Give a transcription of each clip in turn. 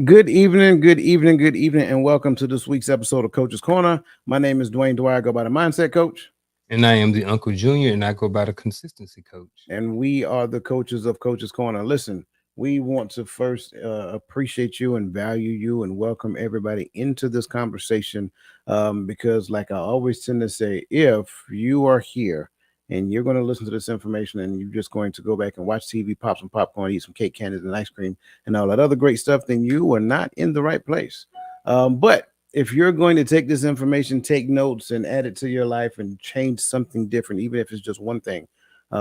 Good evening, good evening, good evening, and welcome to this week's episode of Coach's Corner. My name is Dwayne Dwyer, go by the Mindset Coach, And I am the Uncle Junior, and I go by the consistency coach. and we are the coaches of Coach's Corner. Listen, we want to first appreciate you and value you and welcome everybody into this conversation because, like I always tend to say, if you are here and you're going to listen to this information and you're just going to go back and watch TV, pop some popcorn, eat some cake, candies, and ice cream, and all that other great stuff, then you are not in the right place. But if you're going to take this information, take notes, and add it to your life and change something different, even if it's just one thing,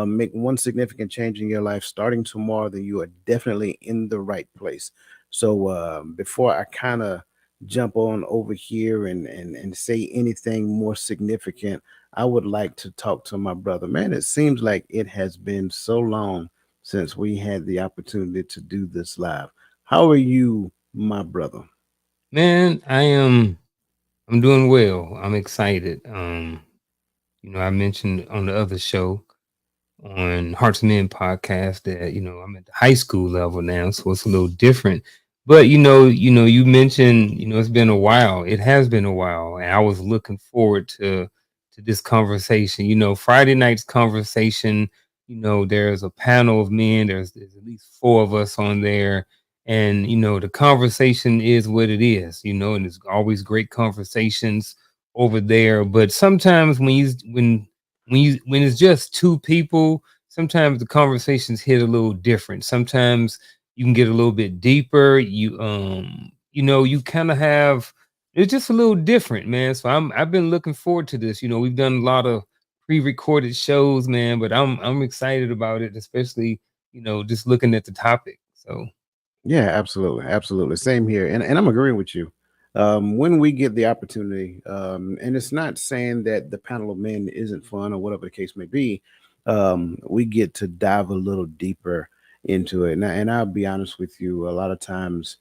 make one significant change in your life starting tomorrow, then you are definitely in the right place. So before I kind of jump on over here and say anything more significant, I would like to talk to my brother. Man, it seems like it has been so long since we had the opportunity to do this live. How are you, my brother? Man, I'm doing well. I'm excited. I mentioned on the other show on Hearts and Men podcast that, I'm at the high school level now, so it's a little different. But you mentioned, it's been a while. It has been a while. And I was looking forward to this conversation. Friday night's conversation, there's a panel of men, there's at least four of us on there. And the conversation is what it is, and it's always great conversations over there. But sometimes when it's just two people, sometimes the conversations hit a little different. Sometimes you can get a little bit deeper. You kind of have it's just a little different, man. So I've been looking forward to this. We've done a lot of pre-recorded shows, man, but I'm excited about it, especially, just looking at the topic. So Yeah, absolutely, absolutely. Same here, and I'm agreeing with you. When we get the opportunity, and it's not saying that the panel of men isn't fun or whatever the case may be, we get to dive a little deeper into it. And I'll be honest with you, a lot of times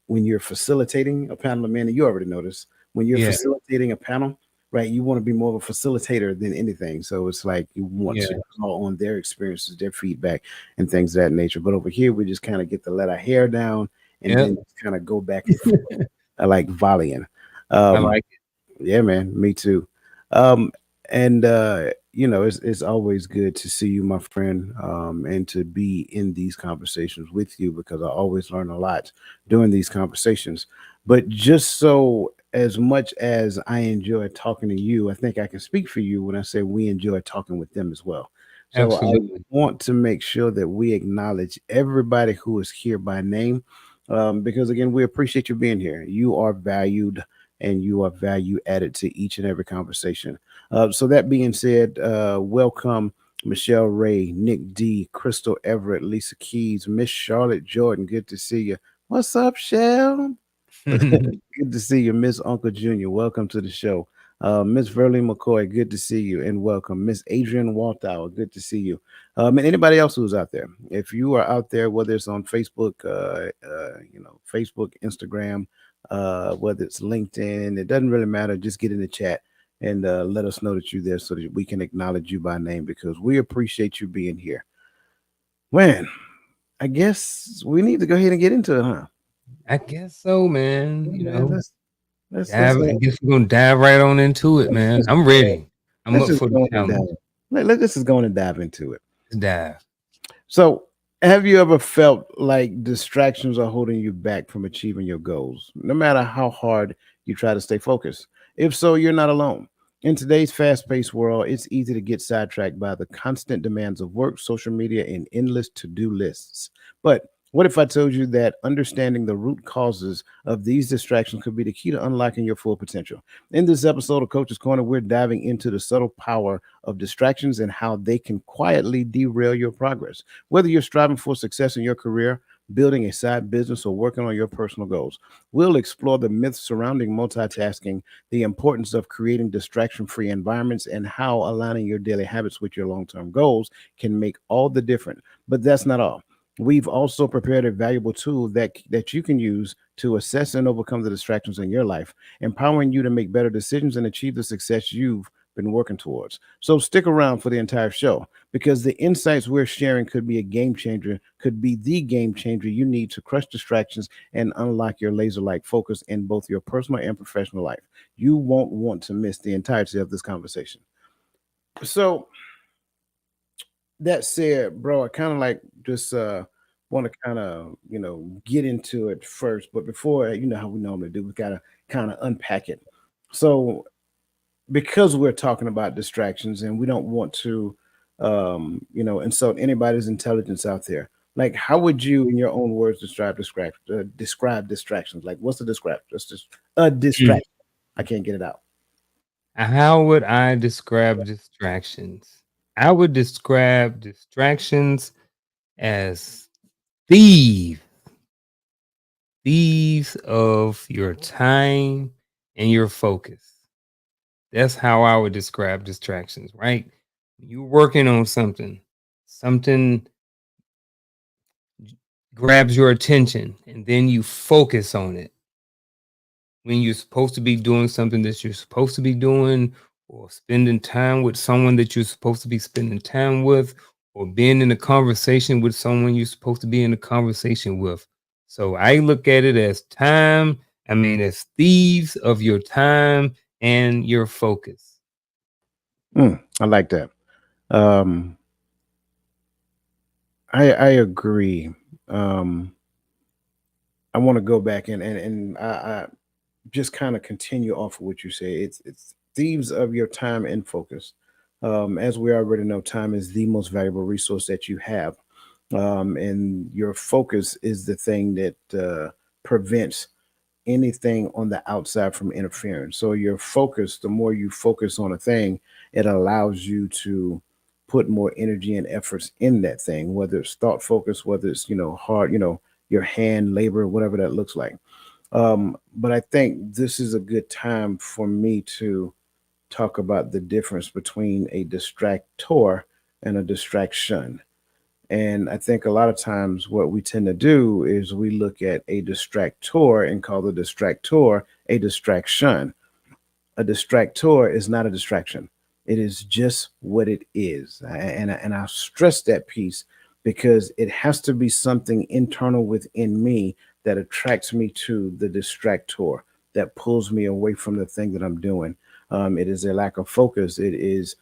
when you're facilitating a panel of men, and you already notice when you're yeah, facilitating a panel, right, you want to be more of a facilitator than anything. So it's like you want yeah, to call on their experiences, their feedback, and things of that nature. But over here, we just kind of get to let our hair down and yeah. then kind of go back and forth. I like volleying. I Um, like yeah, man, me too. And it's always good to see you, my friend, and to be in these conversations with you because I always learn a lot during these conversations. But just so as much as I enjoy talking to you, I think I can speak for you when I say we enjoy talking with them as well. So I absolutely. want to make sure that we acknowledge everybody who is here by name, because again, we appreciate you being here. You are valued and you are value added to each and every conversation. So that being said, welcome Michelle Ray, Nick D, Crystal Everett, Lisa Keys, Miss Charlotte Jordan. Good to see you. What's up, Shell? Good to see you, Miss Uncle Junior. Welcome to the show. Miss Verlene McCoy, good to see you and welcome. Miss Adrian Walthour, good to see you. And anybody else who's out there, if you are out there, whether it's on Facebook, Facebook, Instagram, whether it's LinkedIn, it doesn't really matter. Just get in the chat and let us know that you're there so that we can acknowledge you by name because we appreciate you being here. Man, I guess we need to go ahead and get into it, huh? I guess so, man. Yeah, man, let's I guess we're gonna dive right on into it, man. let's I'm ready. I'm let's up just for the go and challenge. dive. Let's just go on and dive into it. Let's dive. So, have you ever felt like distractions are holding you back from achieving your goals, no matter how hard you try to stay focused? If so, you're not alone. In today's fast paced world, it's easy to get sidetracked by the constant demands of work, social media, and endless to do lists. But what if I told you that understanding the root causes of these distractions could be the key to unlocking your full potential? In this episode of Coach's Corner, we're diving into the subtle power of distractions and how they can quietly derail your progress. Whether you're striving for success in your career, building a side business, or working on your personal goals, we'll explore the myths surrounding multitasking, the importance of creating distraction free environments, and how aligning your daily habits with your long term goals can make all the difference. But that's not all. We've also prepared a valuable tool that you can use to assess and overcome the distractions in your life, empowering you to make better decisions and achieve the success you've been working towards. So stick around for the entire show because the insights we're sharing could be a game changer, could be the game changer you need to crush distractions and unlock your laser like focus in both your personal and professional life. You won't want to miss the entirety of this conversation. So, that said, bro, I kind of like just want to kind of get into it first, but before you know how we normally do, we gotta kind of unpack it. So because we're talking about distractions and we don't want to insult anybody's intelligence out there, like how would you in your own words describe distractions? Like what's a distraction? Just a Mm. distraction. I can't get it out. How would I describe distractions? I would describe distractions as thieves, thieves of your time and your focus. That's how I would describe distractions, right? You're working on something, something grabs your attention, and then you focus on it when you're supposed to be doing something that you're supposed to be doing, or spending time with someone that you're supposed to be spending time with, or being in a conversation with someone you're supposed to be in a conversation with. So I look at it as time, I mean, as thieves of your time and your focus. I like that. Um, I agree. Um, I want to go back and I just kind of continue off of what you say. It's thieves of your time and focus. As we already know, time is the most valuable resource that you have, and your focus is the thing that prevents anything on the outside from interfering. So your focus, the more you focus on a thing, it allows you to put more energy and efforts in that thing, whether it's thought focus, whether it's hard, your hand labor, whatever that looks like. But I think this is a good time for me to talk about the difference between a distractor and a distraction. And I think a lot of times what we tend to do is we look at a distractor and call the distractor a distraction. A distractor is not a distraction. It is just what it is. And I stress that piece because it has to be something internal within me that attracts me to the distractor, that pulls me away from the thing that I'm doing. It is a lack of focus. It is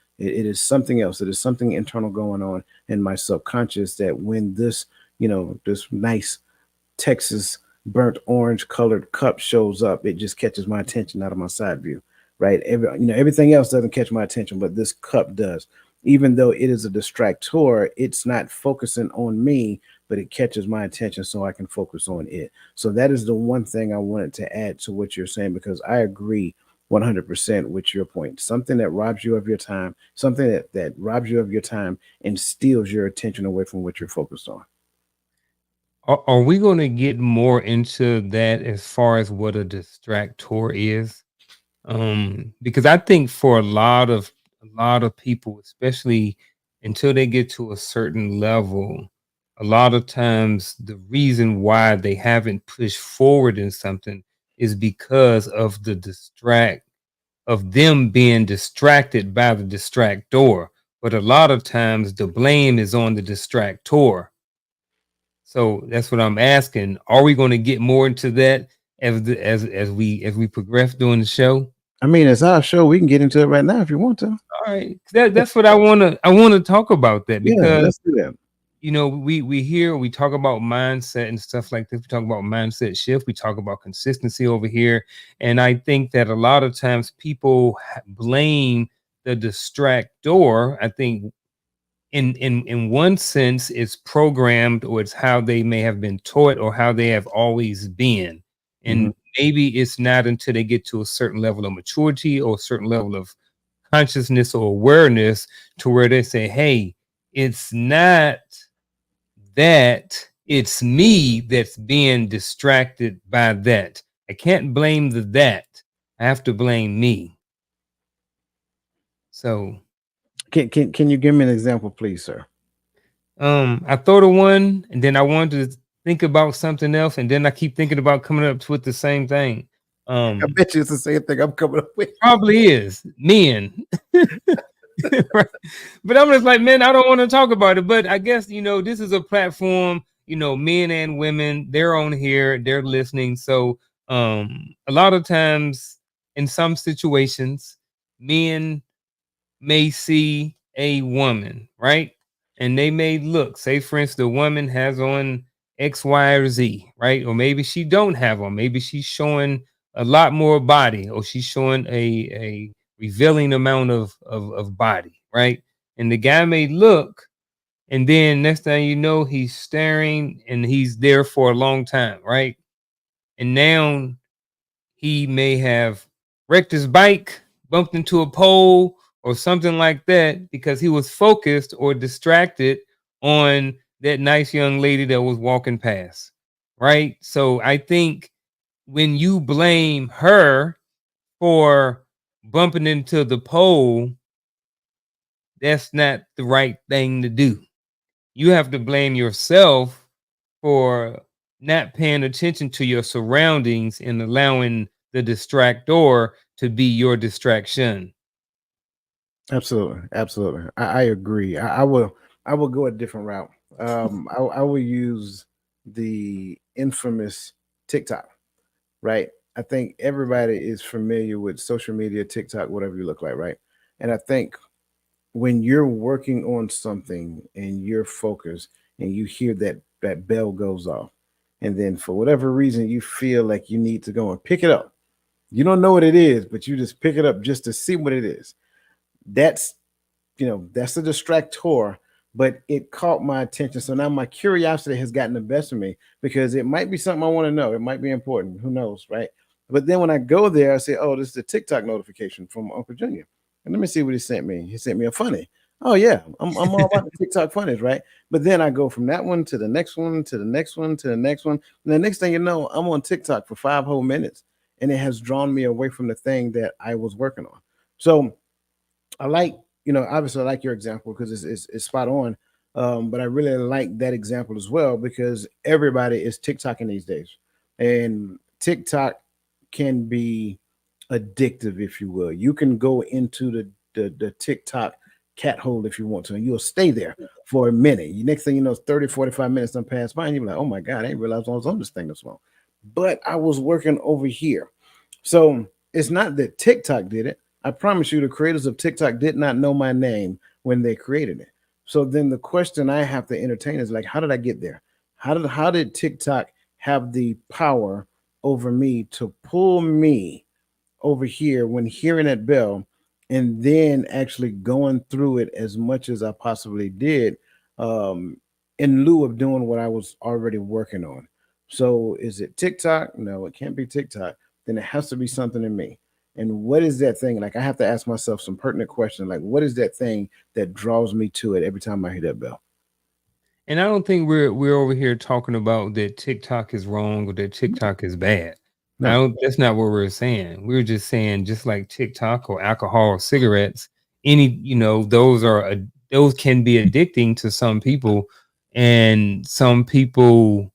something else. It is something internal going on in my subconscious that when this nice Texas burnt orange colored cup shows up, it just catches my attention out of my side view, right? Everything else doesn't catch my attention, but this cup does. Even though it is a distractor, it's not focusing on me, but it catches my attention so I can focus on it. So that is the one thing I wanted to add to what you're saying because I agree 100% with your point. Something that robs you of your time, something that robs you of your time and steals your attention away from what you're focused on. Are we going to get more into that as far as what a distractor is? Because I think for a lot of people, especially until they get to a certain level, a lot of times the reason why they haven't pushed forward in something is because of them being distracted by the distractor. But a lot of times the blame is on the distractor. So that's what I'm asking. Are we going to get more into that as we progress during the show? I mean, it's our show. We can get into it right now if you want to. All right, that's what I want to talk about that Yeah, because let's do that. we talk about mindset and stuff like this. We talk about mindset shift. We talk about consistency over here, and I think that a lot of times people blame the distractor. I think in one sense it's programmed, or it's how they may have been taught or how they have always been, Hmm. and maybe it's not until they get to a certain level of maturity or a certain level of consciousness or awareness to where they say, hey, it's not that, it's me that's being distracted by that. I can't blame the that, I have to blame me. So Can you give me an example, please, sir? I thought of one, and then I wanted to think about something else, and then I keep thinking about coming up with the same thing. I bet you it's the same thing I'm coming up with. Probably is men. Right? But I'm just like, man, I don't want to talk about it. But I guess, this is a platform, men and women, they're on here, they're listening. So a lot of times in some situations, men may see a woman, right? And they may look, say for instance, the woman has on X, Y, or Z, right? Or maybe she don't have on. Maybe she's showing a lot more body, or she's showing a revealing amount of body, right? And the guy may look, and then next thing you know, he's staring and he's there for a long time, right? And now he may have wrecked his bike, bumped into a pole, or something like that because he was focused or distracted on that nice young lady that was walking past. Right. So I think when you blame her for bumping into the pole, that's not the right thing to do. You have to blame yourself for not paying attention to your surroundings and allowing the distractor to be your distraction. Absolutely, absolutely. I agree. I will go a different route. I will use the infamous TikTok. Right. I think everybody is familiar with social media, TikTok, whatever you look like, right? And I think when you're working on something and you're focused and you hear that bell goes off, and then for whatever reason you feel like you need to go and pick it up. You don't know what it is, but you just pick it up just to see what it is. That's that's a distractor, but it caught my attention. So now my curiosity has gotten the best of me because it might be something I want to know. It might be important. Who knows, right? But then when I go there, I say, oh, this is a TikTok notification from Uncle Junior. And let me see what he sent me. He sent me a funny. Oh yeah, I'm all about the TikTok funnies, right? But then I go from that one to the next one to the next one to the next one. And the next thing you know, I'm on TikTok for 5 whole minutes. And it has drawn me away from the thing that I was working on. So I like, obviously I like your example because it's spot on. But I really like that example as well because everybody is TikToking these days. And TikTok can be addictive, if you will. You can go into the TikTok cat hole if you want to, and you'll stay there for a minute. Next thing you know, 30, 45 minutes done pass by, and you're like, oh my God, I didn't realize I was on this thing this long. But I was working over here. So it's not that TikTok did it. I promise you, the creators of TikTok did not know my name when they created it. So then the question I have to entertain is like, how did I get there? How did TikTok have the power over me to pull me over here when hearing that bell and then actually going through it as much as I possibly did um, in lieu of doing what I was already working on. So is it TikTok? No, it can't be TikTok. Then it has to be something in me. And what is that thing? Like I have to ask myself some pertinent questions. Like, what is that thing that draws me to it every time I hear that bell? And I don't think we're over here talking about that TikTok is wrong or that TikTok is bad. I No. don't That's not what we're saying. We're just saying just like TikTok or alcohol or cigarettes, those can be addicting to some people, and some people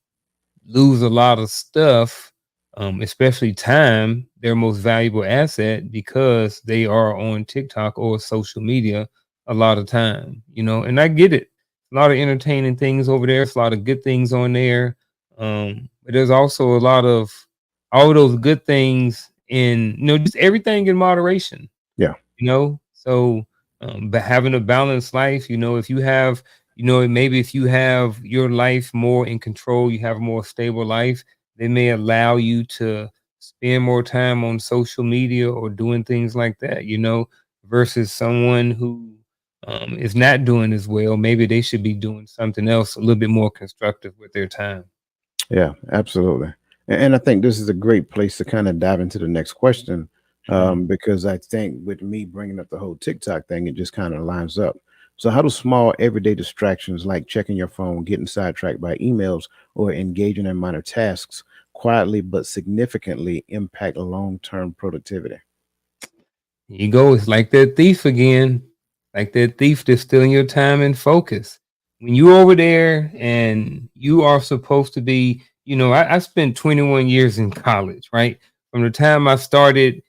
lose a lot of stuff, especially time, their most valuable asset, because they are on TikTok or social media a lot of time. And I get it. A lot of entertaining things over there. It's a lot of good things on there. But there's also a lot of all those good things in, just everything in moderation, Yeah. so but having a balanced life, if you have, maybe if you have your life more in control, you have a more stable life, they may allow you to spend more time on social media or doing things like that, versus someone who is not doing as well. Maybe they should be doing something else a little bit more constructive with their time. Yeah, absolutely. And I think this is a great place to kind of dive into the next question Mhm. because I think with me bringing up the whole TikTok thing, it just kind of lines up. So, how do small everyday distractions like checking your phone, getting sidetracked by emails, or engaging in minor tasks quietly but significantly impact long term productivity? Here you go. It's like that thief again. Like that thief that's stealing your time and focus. When you over there and you are supposed to be, I spent 21 years in college, right? from the time I started,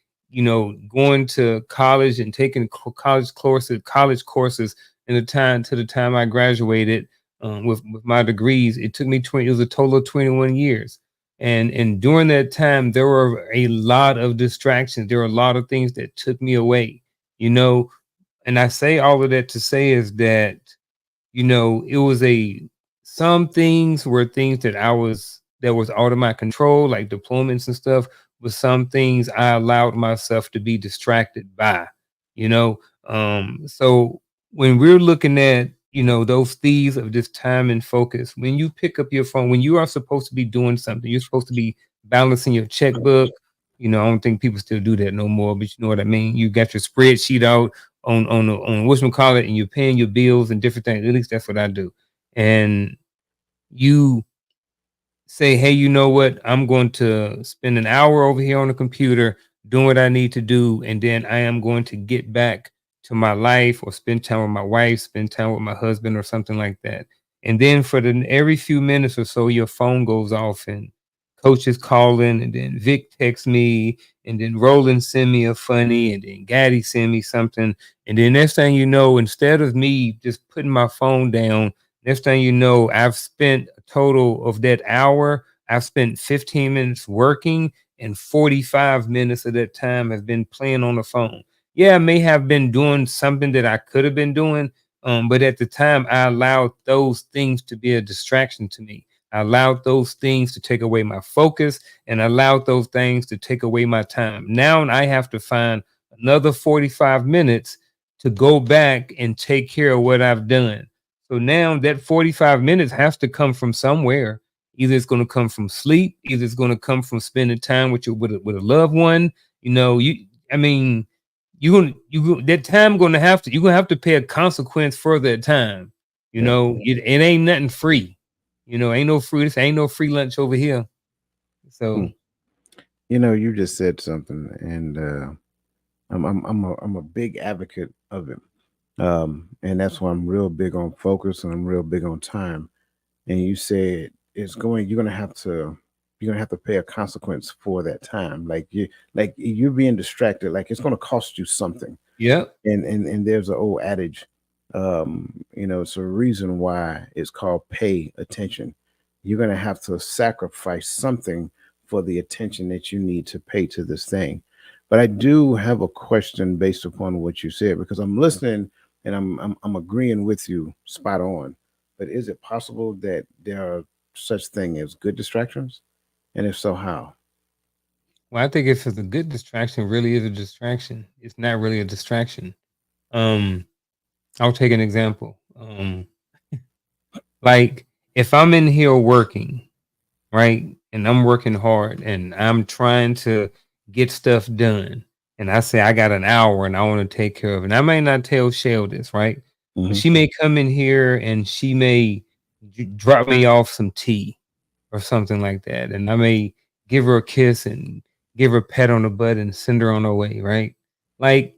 going to college and taking college courses, and the time I graduated, with my degrees, it took me 20. It was a total of 21 years, and during that time, there were a lot of distractions. There were a lot of things that took me away. You know, and I say all of that to say is that, it was some things were things that was out of my control, like deployments and stuff, but some things I allowed myself to be distracted by, you know. So when we're looking at, those thieves of this time and focus, when you pick up your phone, when you are supposed to be doing something, you're supposed to be balancing your checkbook. I don't think people still do that no more, but you know what I mean. You got your spreadsheet out on whatchamacallit, and you're paying your bills and different things. At least that's what I do. And you say, hey, you know what? I'm going to spend an hour over here on the computer doing what I need to do. And then I am going to get back to my life, or spend time with my wife, spend time with my husband, or something like that. And then for every few minutes or so, your phone goes off and coach is calling, and then Vic texts me, and then Roland send me a funny, and then Gaddy send me something. And then next thing you know, instead of me just putting my phone down, next thing you know, I've spent a total of that hour. I've spent 15 minutes working, and 45 minutes of that time has been playing on the phone. Yeah, I may have been doing something that I could have been doing, but at the time, I allowed those things to be a distraction to me. I allowed those things to take away my focus, and allowed those things to take away my time. Now I have to find another 45 minutes to go back and take care of what I've done. So now that 45 minutes has to come from somewhere. Either it's going to come from sleep, either it's going to come from spending time with a loved one. I mean, that time going to have to you're going to have to pay a consequence for that time. Yeah. It ain't nothing free. Ain't no free. This ain't no free lunch over here. Hmm. So You just said something, and I'm a big advocate of it. And that's why I'm real big on focus, and I'm real big on time. And you said you're gonna have to pay a consequence for that time. Like you're being distracted. Like it's gonna cost you something. yeah, And there's an old adage, it's a reason why it's called pay attention. You're going to have to sacrifice something for the attention that you need to pay to this thing. But I do have a question based upon what you said, because I'm listening and I'm agreeing with you spot on. But is it possible that there are such thing as good distractions, and if so, how? well, I think if it's a good distraction, really is a distraction. It's not really a distraction. Um, I'll take an example. Like if I'm in here working, right? And I'm working hard, and I'm trying to get stuff done. And I say I got an hour and I want to take care of it. And I may not tell Shell this, right? But Hmm. she may come in here and she may drop me off some tea or something like that. And I may give her a kiss and give her a pat on the butt and send her on her way, right? Like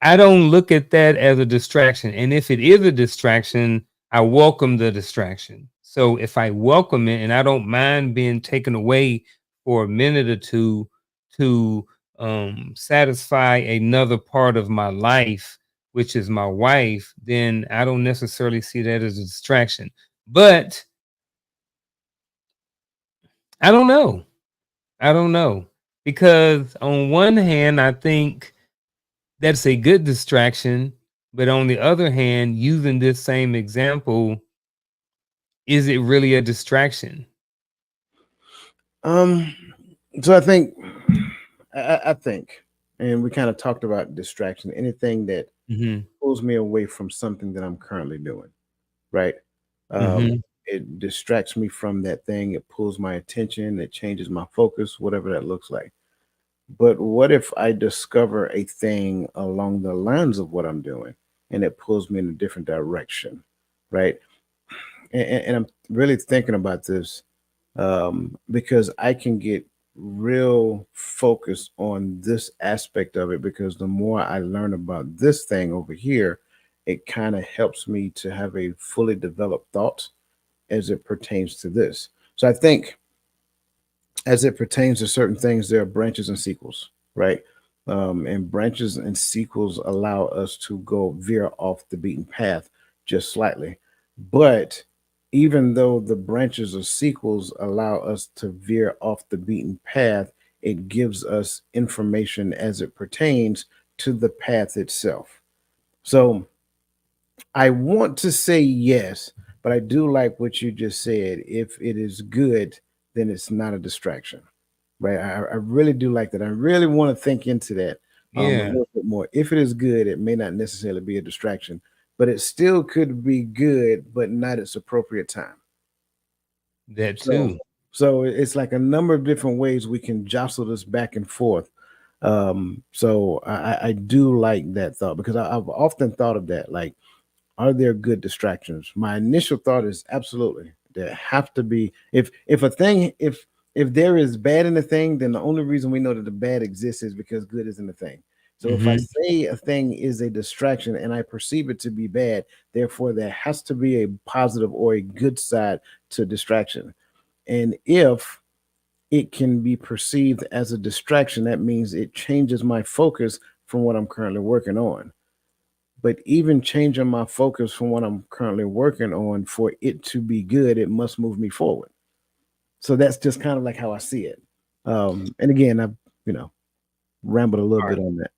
I don't look at that as a distraction. And if it is a distraction, I welcome the distraction. So if I welcome it and I don't mind being taken away for a minute or two to satisfy another part of my life, which is my wife, then I don't necessarily see that as a distraction. But I don't know. I don't know. Because on one hand, I think that's a good distraction. But on the other hand, using this same example, is it really a distraction? Um, so I think, and we kind of talked about distraction, anything that Mhm. pulls me away from something that I'm currently doing, right? Um, Mhm. it distracts me from that thing. It pulls my attention. It changes my focus, whatever that looks like. But what if I discover a thing along the lines of what I'm doing, and it pulls me in a different direction, right? And I'm really thinking about this, because I can get real focused on this aspect of it, because the more I learn about this thing over here, it kind of helps me to have a fully developed thought as it pertains to this. So I think as it pertains to certain things, there are branches and sequels, right? And branches and sequels allow us to go veer off the beaten path just slightly. But even though the branches or sequels allow us to veer off the beaten path, it gives us information as it pertains to the path itself. So I want to say yes, but I do like what you just said. If it is good, then it's not a distraction, right? I really do like that. I really want to think into that a Yeah, little bit more. If it is good, it may not necessarily be a distraction, but it still could be good, but not its appropriate time. that So, too. so it's like a number of different ways we can jostle this back and forth. So I do like that thought because I've often thought of that. Like, are there good distractions? My initial thought is absolutely. There have to be. If a thing if there is bad in the thing, then the only reason we know that the bad exists is because good is in the thing. So if I Hmm. say a thing is a distraction and I perceive it to be bad, therefore there has to be a positive or a good side to distraction. And if it can be perceived as a distraction, that means it changes my focus from what I'm currently working on. But even changing my focus from what I'm currently working on for it to be good, it must move me forward. So that's just kind of like how I see it. And again, I've you know rambled a little All bit right. on that.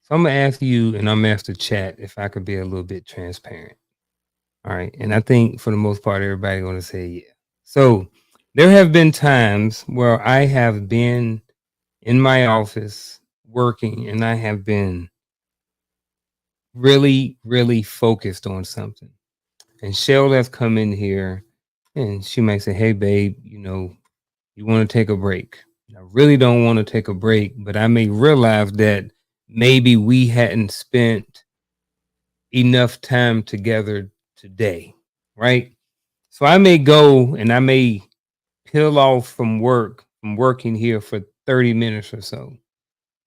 So I'm gonna ask you, and I'm gonna ask the chat if I could be a little bit transparent. All right, and I think for the most part, everybody gonna say yeah. So there have been times where I have been in my office working, and I have been really, really focused on something. And Cheryl has come in here, and she might say, "Hey, babe, you want to take a break?" I really don't want to take a break, but I may realize that maybe we hadn't spent enough time together today, right? So I may go and I may peel off from working here for 30 minutes or so.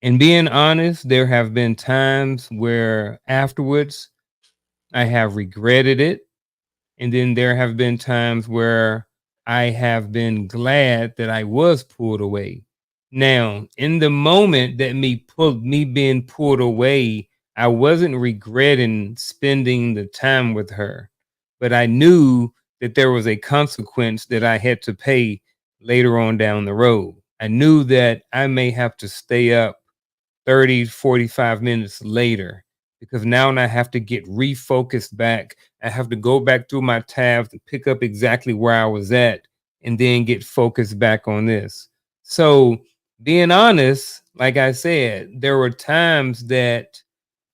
And being honest, there have been times where afterwards I have regretted it. And then there have been times where I have been glad that I was pulled away. Now, in the moment that me being pulled away, I wasn't regretting spending the time with her, but I knew that there was a consequence that I had to pay later on down the road. I knew that I may have to stay up 30, 45 minutes later because now I have to get refocused back. I have to go back through my tabs and pick up exactly where I was at and then get focused back on this. So, being honest, like I said, there were times that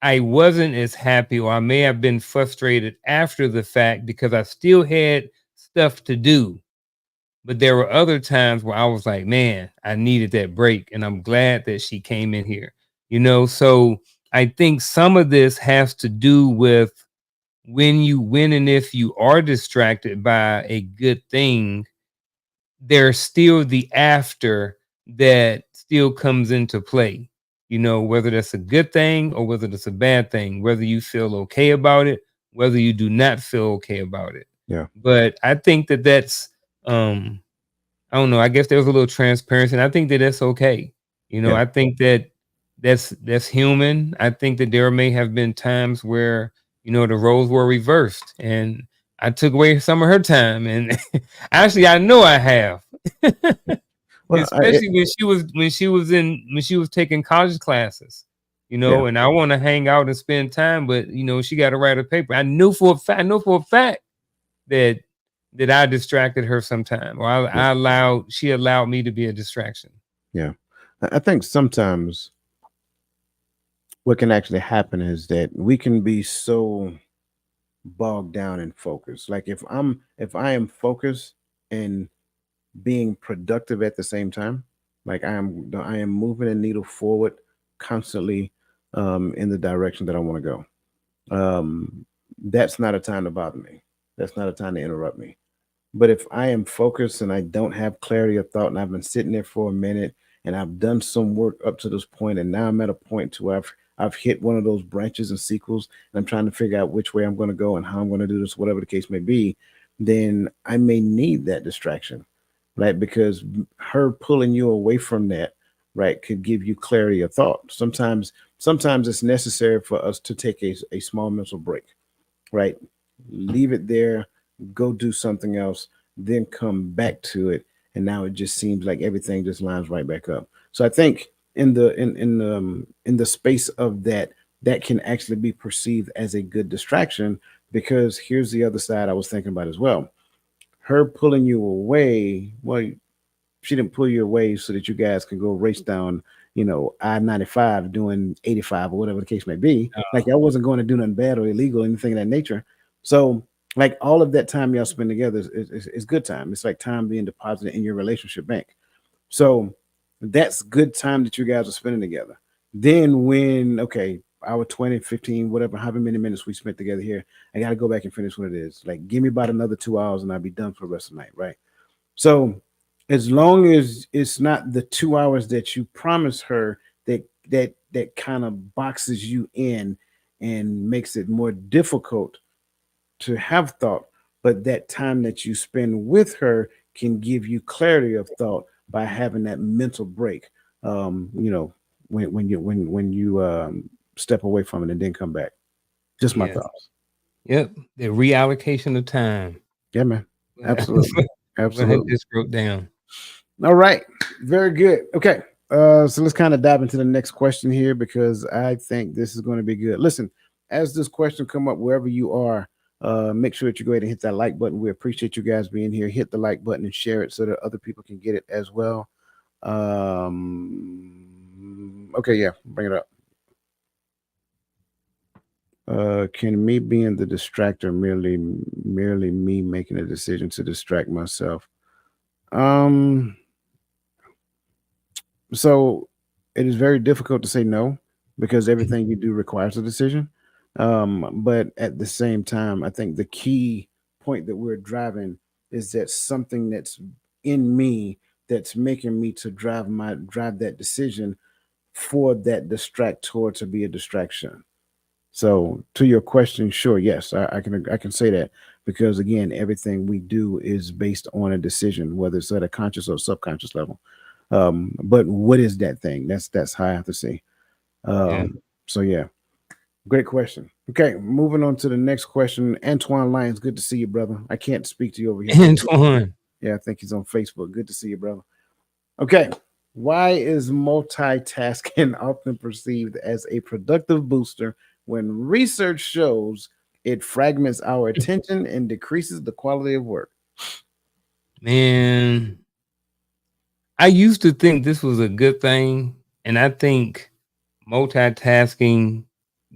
I wasn't as happy, or I may have been frustrated after the fact because I still had stuff to do. But there were other times where I was like, man, I needed that break. And I'm glad that she came in here, So I think some of this has to do with when and if you are distracted by a good thing, there's still the after that still comes into play. Whether that's a good thing or whether that's a bad thing, whether you feel okay about it, whether you do not feel okay about it. Yeah, But I think that that's I don't know. I guess there was a little transparency, and I think that that's okay. yeah, I think that that's human. I think that there may have been times where the roles were reversed, and I took away some of her time. And actually, I know I have, well, especially when she was taking college classes. yeah, And I want to hang out and spend time, but she got to write a paper. I know for a fact that I distracted her sometime, or yeah, she allowed me to be a distraction. yeah. I think sometimes what can actually happen is that we can be so bogged down in focus. Like if I am focused and being productive at the same time, like I am moving the needle forward constantly in the direction that I want to go. That's not a time to bother me. That's not a time to interrupt me. But if I am focused and I don't have clarity of thought and I've been sitting there for a minute and I've done some work up to this point and now I'm at a point to where I've hit one of those branches and sequels and I'm trying to figure out which way I'm going to go and how I'm going to do this, whatever the case may be, then I may need that distraction. right? Because her pulling you away from that, right, could give you clarity of thought. Sometimes it's necessary for us to take a small mental break, right? Leave it there, go do something else, then come back to it, and now it just seems like everything just lines right back up. So I think in the space of that, that can actually be perceived as a good distraction, because here's the other side I was thinking about as well. Her pulling you away, well, she didn't pull you away so that you guys can go race down, I-95 doing 85 or whatever the case may be. Like, I wasn't going to do nothing bad or illegal or anything of that nature. So, like, all of that time y'all spend together is good time. It's like time being deposited in your relationship bank. So that's good time that you guys are spending together. Then when, okay, hour 20, 15, whatever, however many minutes we spent together here, I got to go back and finish what it is. Like, give me about another 2 hours and I'll be done for the rest of the night, right? So as long as it's not the 2 hours that you promise her, that kind of boxes you in and makes it more difficult to have thought, but that time that you spend with her can give you clarity of thought by having that mental break. You know, when you step away from it and then come back. Just my Yes. thoughts. Yep. The reallocation of time. Yeah, man. That's Absolutely. what I Absolutely. just wrote down. All right. Very good. Okay. So let's kind of dive into the next question here, because I think this is going to be good. Listen, as this question come up wherever you are, make sure that you go ahead and hit that like button. We appreciate you guys being here. Hit the like button and share it so that other people can get it as well. Okay, yeah, bring it up. Can me being the distractor merely me making a decision to distract myself? Um, So it is very difficult to say no, because everything you do requires a decision. But at the same time, I think the key point that we're driving is that something that's in me that's making me to drive that decision for that distractor to be a distraction. So to your question, sure, yes, I can say that, because again, everything we do is based on a decision, whether it's at a conscious or subconscious level. But what is that thing? That's how I have to say. Yeah. So yeah, great question. Okay, moving on to the next question. Antoine Lyons, good to see you, brother. I can't speak to you over here, but Antoine. yeah, I think he's on Facebook. Good to see you, brother. Okay, why is multitasking often perceived as a productive booster when research shows it fragments our attention and decreases the quality of work? Man, I used to think this was a good thing, and I think multitasking,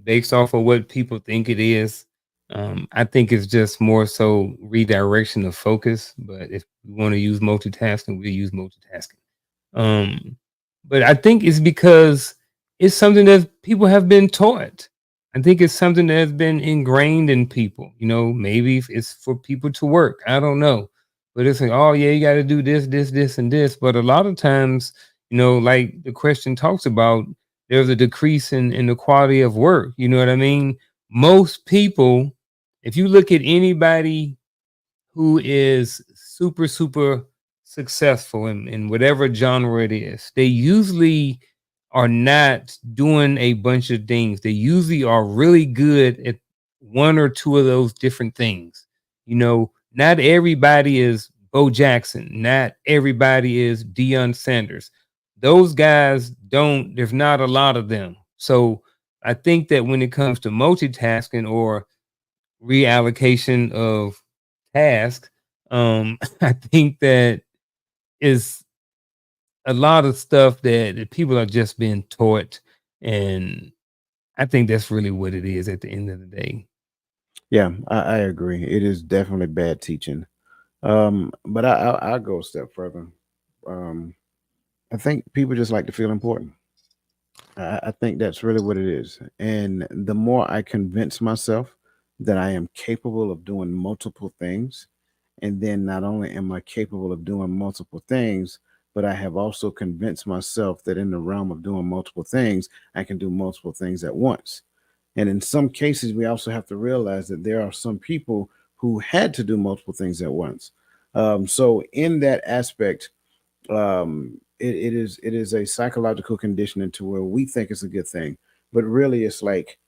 based off of what people think it is, I think it's just more so redirection of focus. But if we want to use multitasking, we use multitasking. Um, but I think it's because it's something that people have been taught. I think it's something that has been ingrained in people. Maybe it's for people to work. I don't know. But it's like, oh yeah, you got to do this, this, this, and this. But a lot of times, like the question talks about, there's a decrease in the quality of work. You know what I mean? Most people, if you look at anybody who is super, super successful in whatever genre it is, they usually are not doing a bunch of things. They usually are really good at one or two of those different things. Not everybody is Bo Jackson. Not everybody is Deion Sanders. Those guys don't, there's not a lot of them. So I think that when it comes to multitasking or reallocation of tasks, I think that is a lot of stuff that people are just being taught, and I think that's really what it is at the end of the day. Yeah, I agree. It is definitely bad teaching. But I'll go a step further. Um, I think people just like to feel important. I think that's really what it is. And the more I convince myself that I am capable of doing multiple things, and then not only am I capable of doing multiple things, but I have also convinced myself that in the realm of doing multiple things, I can do multiple things at once. And in some cases, we also have to realize that there are some people who had to do multiple things at once. So in that aspect, it is a psychological conditioning to where we think it's a good thing, but really it's like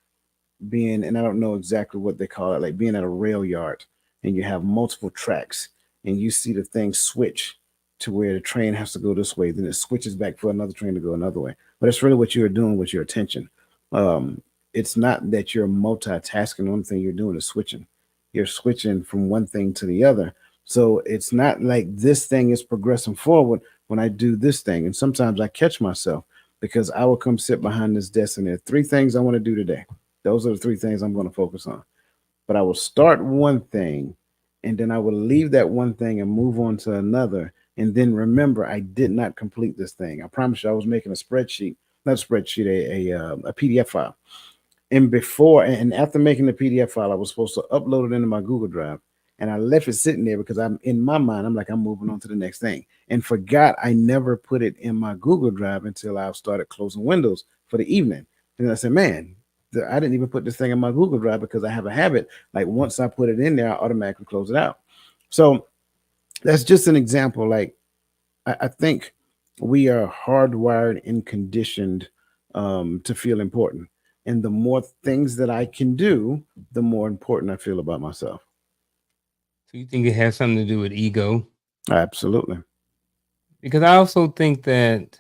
being, and I don't know exactly what they call it, like being at a rail yard and you have multiple tracks and you see the thing switch to where the train has to go this way, then it switches back for another train to go another way. But it's really what you're doing with your attention. Um, it's not that you're multitasking. One thing you're doing is switching. You're switching from one thing to the other. So it's not like this thing is progressing forward when I do this thing. And sometimes I catch myself because I will come sit behind this desk and there are three things I want to do today. Those are the three things I'm going to focus on. But I will start one thing and then I will leave that one thing and move on to another. And then remember, I did not complete this thing. I promise you, I was making a spreadsheet, not a spreadsheet, a PDF file. And before and after making the PDF file, I was supposed to upload it into my Google Drive. And I left it sitting there because I'm in my mind, I'm like, I'm moving on to the next thing. And forgot I never put it in my Google Drive until I started closing windows for the evening. And I said, man, I didn't even put this thing in my Google Drive because I have a habit. Like once I put it in there, I automatically close it out. So that's just an example. Like I think we are hardwired and conditioned to feel important. And the more things that I can do, the more important I feel about myself. So you think it has something to do with ego? Absolutely. Because I also think that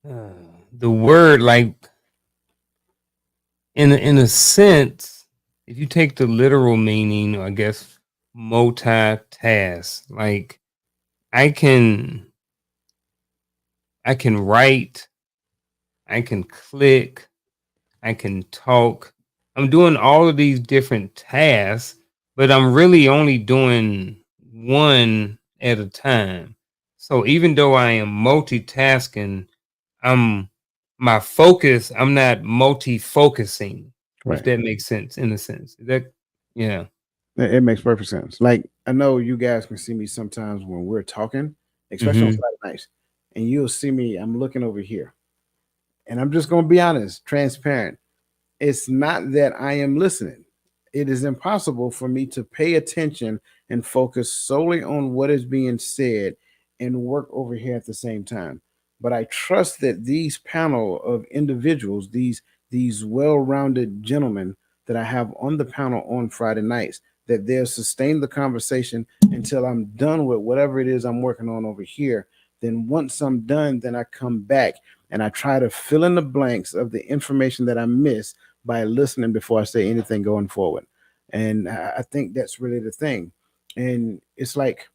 uh, the word, like in a sense, if you take the literal meaning, I guess multitask. Like I can I can write, I can click, I can talk. I'm doing all of these different tasks, but I'm really only doing one at a time. So even though I am multitasking, I'm my focus, I'm not multi-focusing, if Right. that makes sense in a sense. Is that yeah. It makes perfect sense. Like I know you guys can see me sometimes when we're talking, especially on Hmm. Friday nights, and you'll see me. I'm looking over here, and I'm just gonna be honest, transparent. It's not that I am listening. It is impossible for me to pay attention and focus solely on what is being said and work over here at the same time. But I trust that these panel of individuals, these well-rounded gentlemen that I have on the panel on Friday nights, that they'll sustain the conversation until I'm done with whatever it is I'm working on over here. Then once I'm done, then I come back and I try to fill in the blanks of the information that I missed by listening before I say anything going forward. And I think that's really the thing. And it's like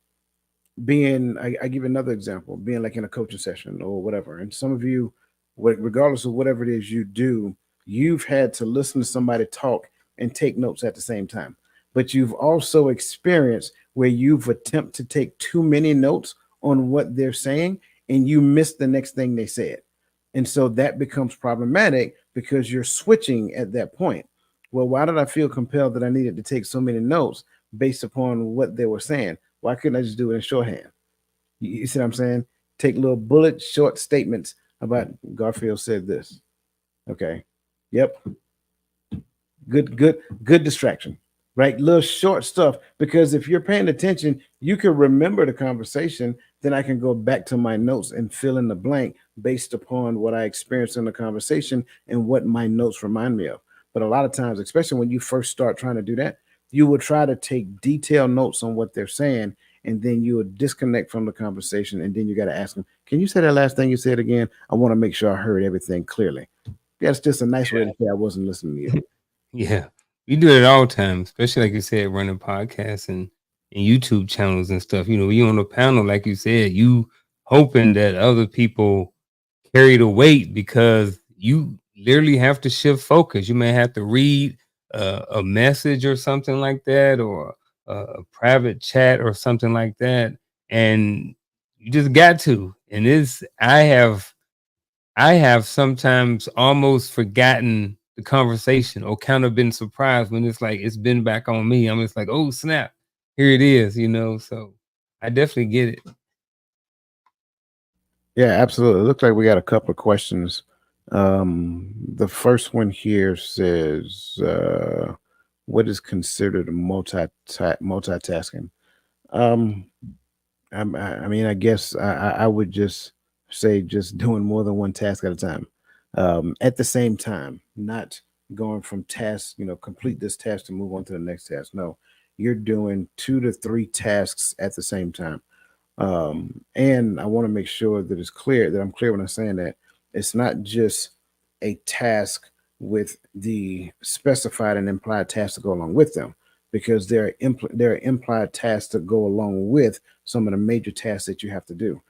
being, I give another example, being like in a coaching session or whatever. And some of you, regardless of whatever it is you do, you've had to listen to somebody talk and take notes at the same time. But you've also experienced where you've attempted to take too many notes on what they're saying and you miss the next thing they said. And so that becomes problematic because you're switching at that point. Well, why did I feel compelled that I needed to take so many notes based upon what they were saying? Why couldn't I just do it in shorthand? You see what I'm saying? Take little bullet short statements about Garfield said this. Okay. Yep. Good distraction, right? Little short stuff. Because if you're paying attention, you can remember the conversation. Then I can go back to my notes and fill in the blank based upon what I experienced in the conversation and what my notes remind me of. But a lot of times, especially when you first start trying to do that, you will try to take detailed notes on what they're saying, and then you will disconnect from the conversation, and then you got to ask them, "Can you say that last thing you said again? I want to make sure I heard everything clearly." That's just a nice way to say I wasn't listening to you. Yeah, we do it all the time, especially like you said, running podcasts and YouTube channels and stuff. You know, you on a panel, like you said, you hoping that other people carry the weight because you literally have to shift focus. You may have to read a message or something like that, or a private chat or something like that, and you just got to. And it's I have sometimes almost forgotten the conversation or kind of been surprised when it's like it's been back on me. I'm just like, oh snap, here it is, you know. So I definitely get it. Yeah, absolutely. It looks like we got a couple of questions. The first one here says, "What is considered multitasking?" Um, I mean, I guess I would just say just doing more than one task at a time, at the same time, not going from task, complete this task to move on to the next task. No, you're doing 2 to 3 tasks at the same time. And I want to make sure that it's clear that I'm clear when I'm saying that it's not just a task with the specified and implied tasks to go along with them, because there are implied tasks to go along with some of the major tasks that you have to do.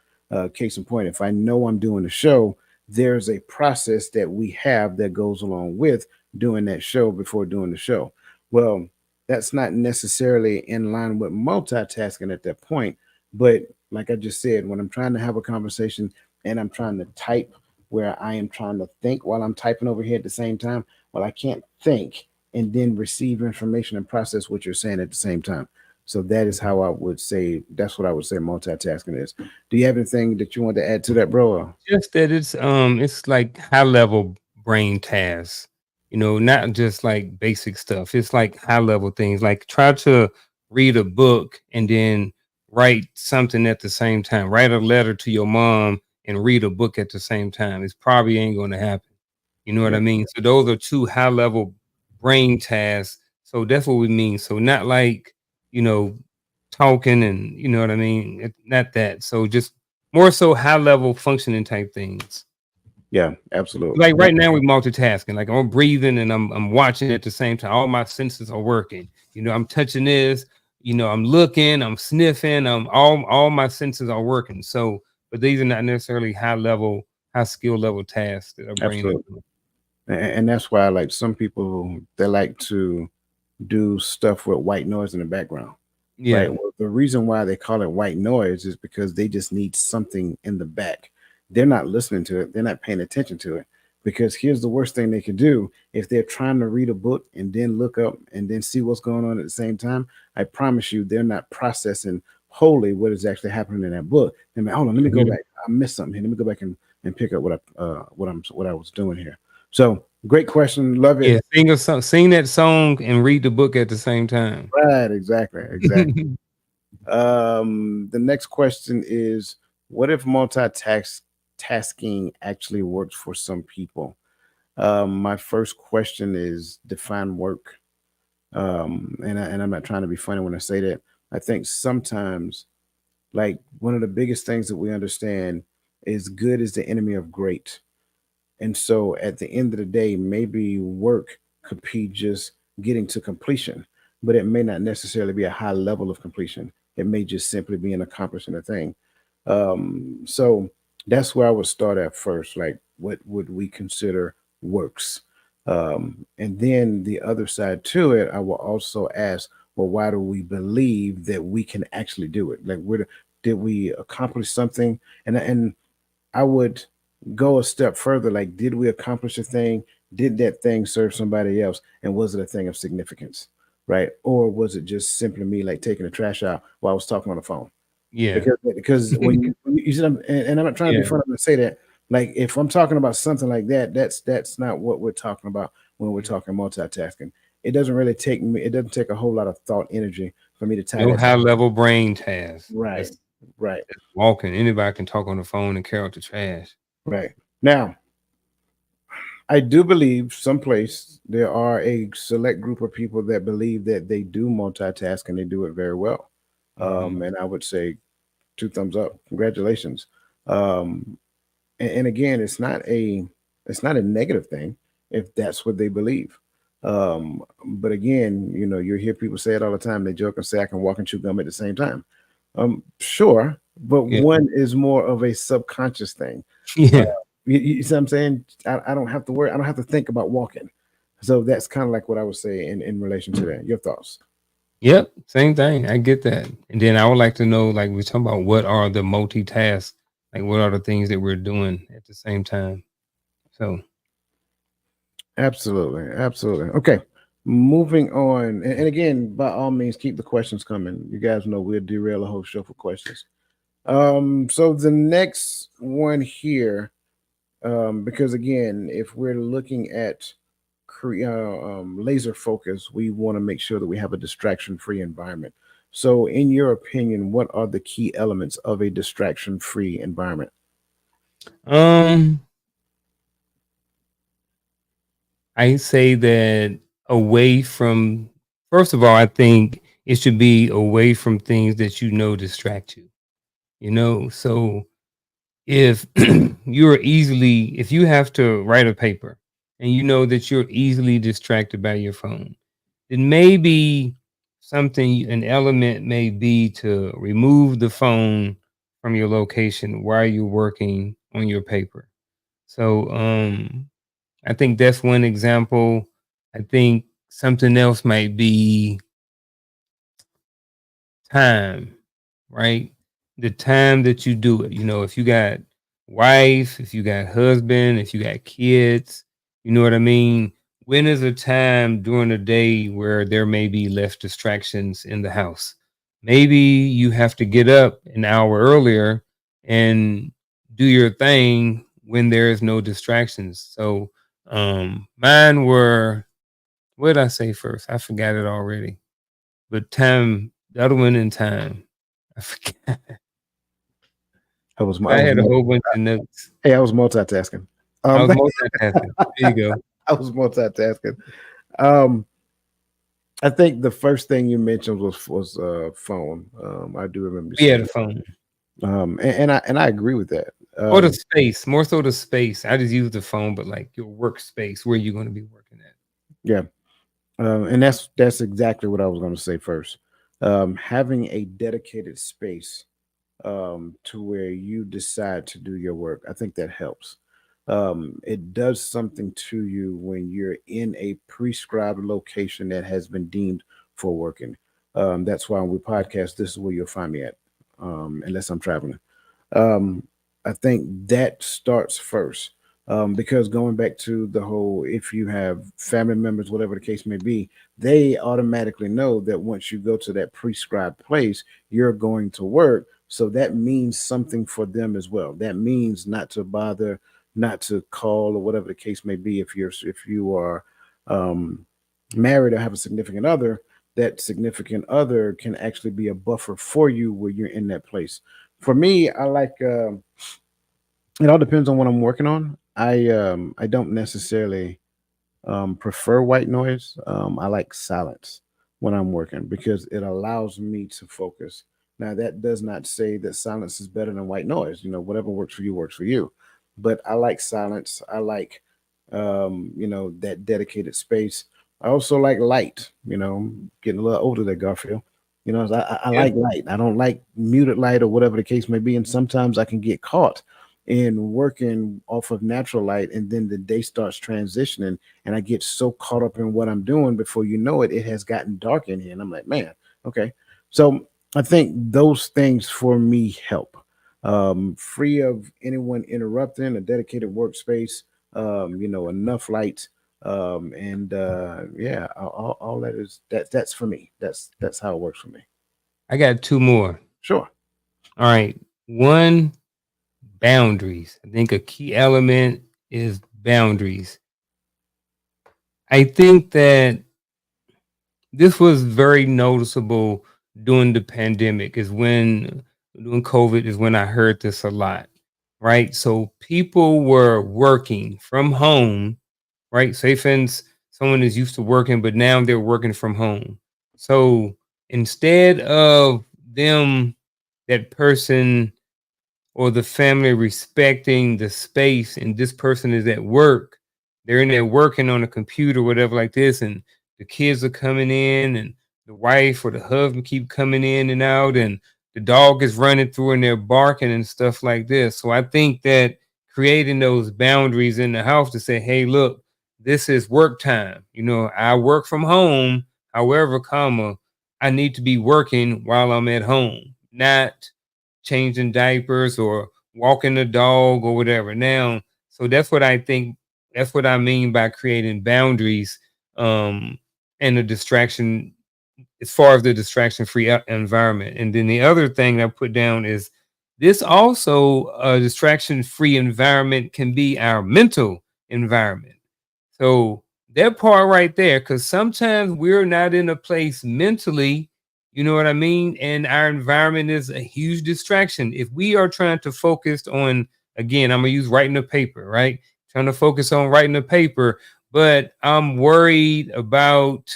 Case in point, if I know I'm doing a show, there's a process that we have that goes along with doing that show before doing the show. Well, that's not necessarily in line with multitasking at that point, but like I just said, when I'm trying to have a conversation and I'm trying to type where I am trying to think while I'm typing over here at the same time, well, I can't think and then receive information and process what you're saying at the same time. So that is how I would say, that's what I would say multitasking is. Do you have anything that you want to add to that, bro? Just that it's like high level brain tasks, not just like basic stuff. It's like high level things. Like try to read a book and then write something at the same time. Write a letter to your mom and read a book at the same time. It's probably ain't going to happen. You know what Yeah, I mean? So those are two high level brain tasks. So that's what we mean. So not like, you know, talking and you know what I mean? Not that. So just more so high level functioning type things. yeah, absolutely. Like right now we're multitasking. Like I'm breathing and I'm watching at the same time. All my senses are working. I'm touching this, I'm looking, I'm sniffing, all my senses are working. So, but these are not necessarily high skill level tasks that our brain is Absolutely. doing. And that's why, like, some people, they like to do stuff with white noise in the background. Right. Yeah. Well, the reason why they call it white noise is because they just need something in the back. They're not listening to it. They're not paying attention to it. Because here's the worst thing they could do if they're trying to read a book and then look up and then see what's going on at the same time. I promise you, they're not processing wholly what is actually happening in that book. They're like, hold on, let me go Mhm. back. I missed something here. Let me go back and pick up what I was doing here. So great question. Love it. Yeah. Sing that song and read the book at the same time. Right, exactly, exactly. The next question is, what if tasking actually works for some people? My first question is define work. And I'm not trying to be funny when I say that. I think sometimes, like, one of the biggest things that we understand is good is the enemy of great. And so at the end of the day, maybe work could be just getting to completion, but it may not necessarily be a high level of completion. It may just simply be an accomplishing a thing. So that's where I would start at first. Like, what would we consider works? And then the other side to it, I will also ask, well, why do we believe that we can actually do it? Like, did we accomplish something? And I would go a step further. Like, did we accomplish a thing? Did that thing serve somebody else? And was it a thing of significance? Right? Or was it just simply me like taking the trash out while I was talking on the phone? Yeah. Because when you see them, and I'm not trying to be Yeah. funny when I say that. Like, if I'm talking about something like that, that's not what we're talking about when we're Yeah. talking multitasking. It doesn't really take me. It doesn't take a whole lot of thought energy for me to tie No that. high level brain tasks. Right, That's right, walking. Anybody can talk on the phone and carry out the trash. right. Now, I do believe someplace there are a select group of people that believe that they do multitask and they do it very well. Mhm. And I would say 2 thumbs up. Congratulations. Um, and again, it's not a negative thing if that's what they believe. But again, you hear people say it all the time. They joke and say, "I can walk and chew gum at the same time." Sure, but Yeah. one is more of a subconscious thing. Uh, Yeah. you see what I'm saying? I don't have to worry. I don't have to think about walking. So that's kind of like what I would say in relation to that. Your thoughts? Yep, same thing. I get that. And then I would like to know, like we're talking about, what are the multitasks? Like what are the things that we're doing at the same time? So Absolutely, absolutely. Okay, moving on. And again, by all means, keep the questions coming. You guys know we'll derail a whole show for questions. So the next one here, because again, if we're looking at laser focus, we want to make sure that we have a distraction-free environment. So, in your opinion, what are the key elements of a distraction-free environment? Um, I say that away from, first of all, I think it should be away from things that distract you. So if if you have to write a paper and you know that you're easily distracted by your phone, then maybe an element may be to remove the phone from your location while you're working on your paper. So I think that's one example. I think something else might be time, right? The time that you do it. If you got wife, if you got husband, if you got kids, you know what I mean? When is a time during the day where there may be less distractions in the house? Maybe you have to get up an hour earlier and do your thing when there is no distractions. So mine were, what did I say first? I forgot it already. But time, the other one in time. I forgot. I I was had a whole bunch of notes. Hey, I was multitasking. I Um, was multitasking. There you go. I was multitasking. Um, I think the first thing you mentioned was phone. I do remember you We had saying a phone. and I agree with that. Or the space, more so the space. I just use the phone, but like your workspace, where you're going to be working at. Yeah, and that's exactly what I was going to say first. Having a dedicated space to where you decide to do your work, I think that helps. It does something to you when you're in a prescribed location that has been deemed for working. That's why when we podcast, this is where you'll find me at, unless I'm traveling. um, I think that starts first. Because going back to the whole, if you have family members, whatever the case may be, they automatically know that once you go to that prescribed place, you're going to work. So that means something for them as well. That means not to bother, not to call, or whatever the case may be. If you are um, married or have a significant other, that significant other can actually be a buffer for you where you're in that place. For me, I like it all depends on what I'm working on. I don't necessarily prefer white noise. I like silence when I'm working because it allows me to focus. Now that does not say that silence is better than white noise. Whatever works for you works for you. But I like silence. I like that dedicated space. I also like light. Getting a little older there, Garfield. I Yeah. like light. I don't like muted light or whatever the case may be. And sometimes I can get caught in working off of natural light, and then the day starts transitioning and I get so caught up in what I'm doing before you know it, it has gotten dark in here. And I'm like, man, okay. So I think those things for me help. Free of anyone interrupting, a dedicated workspace, enough light. And yeah, all that is that's for me. That's how it works for me. I got two more. Sure. All right. One, boundaries. I think a key element is boundaries. I think that this was very noticeable during the pandemic, is when during COVID is when I heard this a lot, right? So people were working from home, right? Say for instance, someone is used to working, but now they're working from home. So instead of them, that person or the family respecting the space and this person is at work, they're in there working on a computer, whatever like this, and the kids are coming in and the wife or the husband keep coming in and out and the dog is running through and they're barking and stuff like this. So I think that creating those boundaries in the house to say, hey, look, this is work time. I work from home. However, I need to be working while I'm at home, not changing diapers or walking the dog or whatever. Now, so that's what I think. That's what I mean by creating boundaries, um, and a distraction, as far as the distraction free environment. And then the other thing I put down is this also, a distraction free environment can be our mental environment. So that part right there, because sometimes we're not in a place mentally, You know what I mean? And our environment is a huge distraction. If we are trying to focus on, again, I'm gonna use writing a paper, right? Trying to focus on writing a paper, but I'm worried about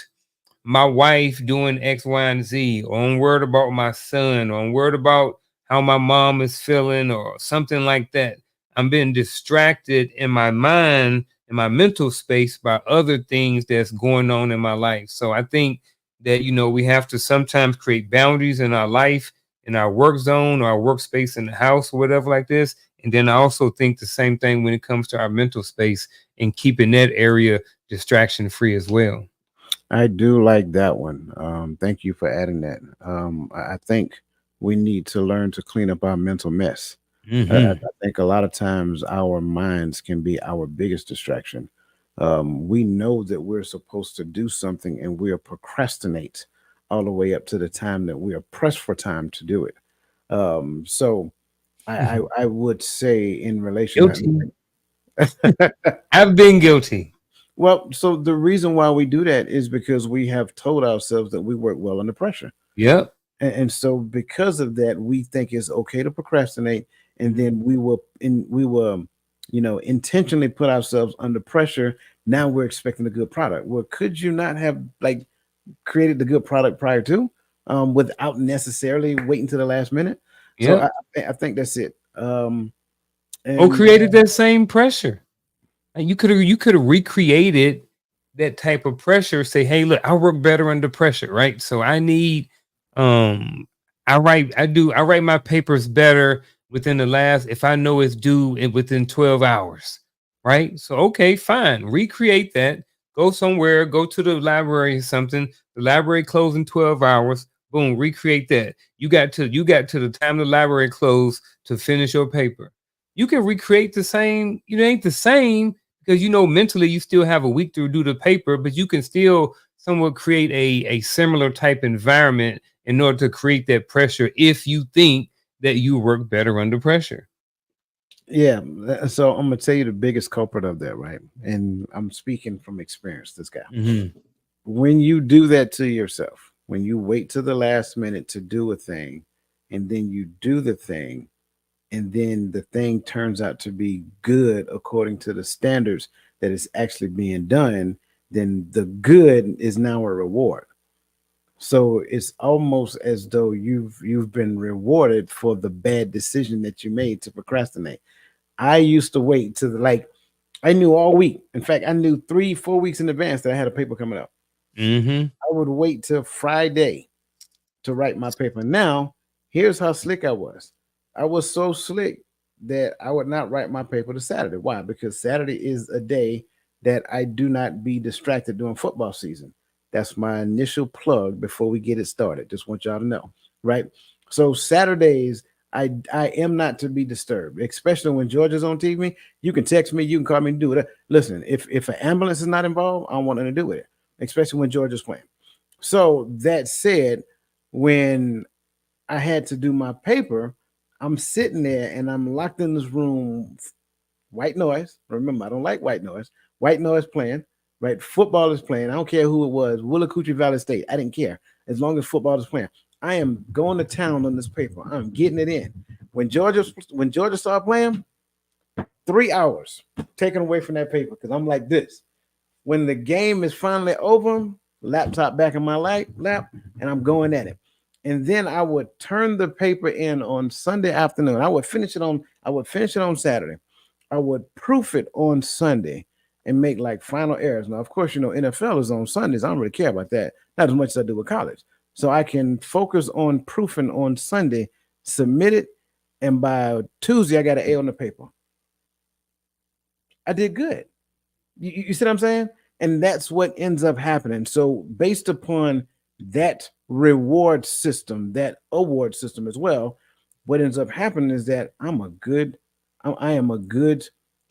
my wife doing X, Y, and Z, or I'm worried about my son, or I'm worried about how my mom is feeling, or something like that. I'm being distracted in my mind, in my mental space by other things that's going on in my life. So I think that, we have to sometimes create boundaries in our life, in our work zone, or our workspace in the house, or whatever like this. And then I also think the same thing when it comes to our mental space and keeping that area distraction free as well. I do like that one. Thank you for adding that. I think we need to learn to clean up our mental mess. I think a lot of times our minds can be our biggest distraction. We know that we're supposed to do something and we'll procrastinate all the way up to the time that we are pressed for time to do it. So I would say in relation Guilty. to I've been guilty. well, so the reason why we do that is because we have told ourselves that we work well under pressure. Yep. And so because of that, we think it's okay to procrastinate, and then we will intentionally put ourselves under pressure. Now we're expecting a good product. Well, could you not have like created the good product prior to, without necessarily waiting to the last minute? So Yep. I think that's it. Or And created that same pressure. And you could have recreated that type of pressure. Say, hey, look, I work better under pressure, right? So I need, um, I write my papers better within the last, if I know it's due within 12 hours, right? So okay, fine, recreate that. Go somewhere, go to the library or something. The library closed in 12 hours. Boom, recreate that. You got to the time the library closed to finish your paper. You can recreate the same. It ain't the same because mentally you still have a week to do the paper, but you can still somewhat create a similar type environment in order to create that pressure if you think that you work better under pressure. yeah, so I'm gonna tell you the biggest culprit of that, right? And I'm speaking from experience. This guy, Hmm. when you do that to yourself, when you wait to the last minute to do a thing, and then you do the thing, and then the thing turns out to be good according to the standards that is actually being done, then the good is now a reward. So it's almost as though you've been rewarded for the bad decision that you made to procrastinate. I used to wait to the like I knew all week. In fact, I knew 3, 4 weeks in advance that I had a paper coming up. Hmm. I would wait till Friday to write my paper. Now, here's how slick I was. I was so slick that I would not write my paper to Saturday. Why? Because Saturday is a day that I do not be distracted during football season. That's my initial plug before we get it started. Just want y'all to know, right? So Saturdays, I am not to be disturbed, especially when Georgia's on TV. You can text me, you can call me and do it. Listen, if an ambulance is not involved, I don't want nothing to do with it, especially when Georgia's playing. So that said, when I had to do my paper, I'm sitting there and I'm locked in this room, white noise. Remember, I don't like white noise. White noise playing, right? Football is playing. I don't care who it was, Willacoochee Valley State. I didn't care as long as football is playing. I am going to town on this paper. I'm getting it in. When Georgia started playing, 3 hours taken away from that paper because I'm like this. When the game is finally over, laptop back in my lap, and I'm going at it. And then I would turn the paper in on Sunday afternoon. I would finish it on Saturday. I would proof it on Sunday and make like final errors. Now, of course, NFL is on Sundays. I don't really care about that. Not as much as I do with college. So I can focus on proofing on Sunday, submit it, and by Tuesday I got an A on the paper. I did good. You see what I'm saying? And that's what ends up happening. So, based upon that reward system, that award system as well, what ends up happening is that I am a good,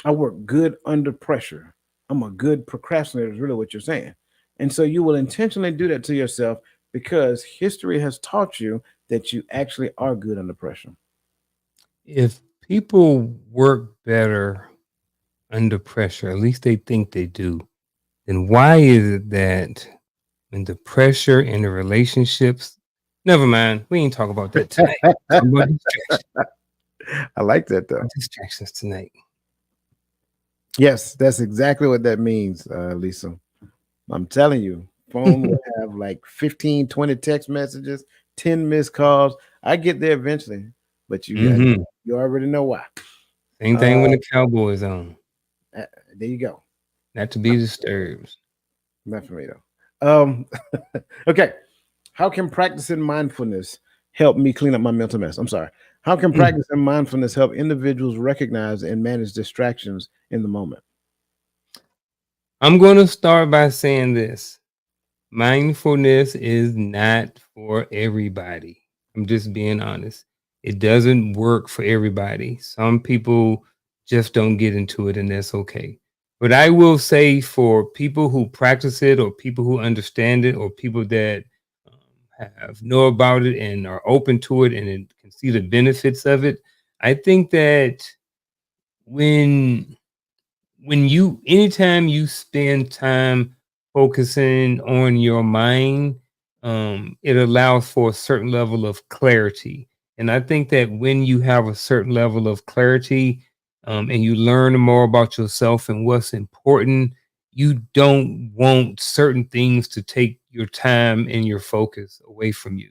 I work good under pressure. I'm a good procrastinator, is really what you're saying. And so, you will intentionally do that to yourself because history has taught you that you actually are good under pressure. If people work better under pressure, at least they think they do, then why is it that when the pressure in the relationships, Never mind. We ain't talk about that tonight. Talk about distractions. I like that though. Distractions tonight. Yes, that's exactly what that means, Lisa. I'm telling you, phone will have like 15, 20 text messages, 10 missed calls. I get there eventually, but Hmm. you already know why. Same Uh, thing when the Cowboys on. uh, there you go. Not to be disturbed. Not for me though. Okay. How can practicing mindfulness help me clean up my mental mess? I'm sorry. How can Mm. practicing mindfulness help individuals recognize and manage distractions in the moment? I'm going to start by saying this. Mindfulness is not for everybody. I'm just being honest. It doesn't work for everybody. Some people just don't get into it, and that's okay. But I will say for people who practice it, or people who understand it, or people that have know about it and are open to it and can see the benefits of it, I think that when you anytime you spend time focusing on your mind, it allows for a certain level of clarity. And I think that when you have a certain level of clarity, and you learn more about yourself and what's important, you don't want certain things to take your time and your focus away from you.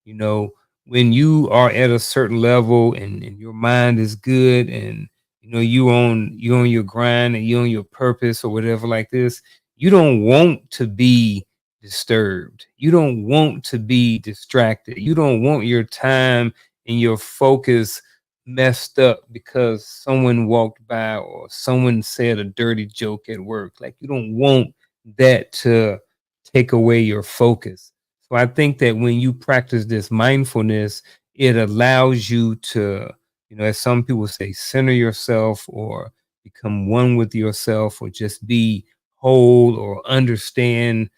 You know, when you are at a certain level and your mind is good, and you on your grind and you on your purpose or whatever like this, you don't want to be disturbed, you don't want to be distracted, you don't want your time and your focus messed up because someone walked by or someone said a dirty joke at work. Like, you don't want that to take away your focus. So I think that when you practice this mindfulness, it allows you to, as some people say, center yourself or become one with yourself, or just be whole or understand,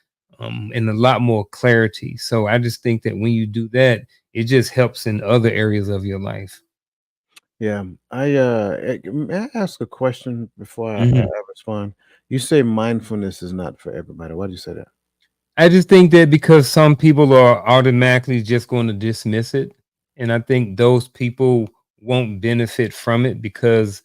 in a lot more clarity. So I just think that when you do that, it just helps in other areas of your life. Yeah. May I ask a question before I Mhm. respond? You say mindfulness is not for everybody. Why do you say that? I just think that because some people are automatically just going to dismiss it. And I think those people won't benefit from it because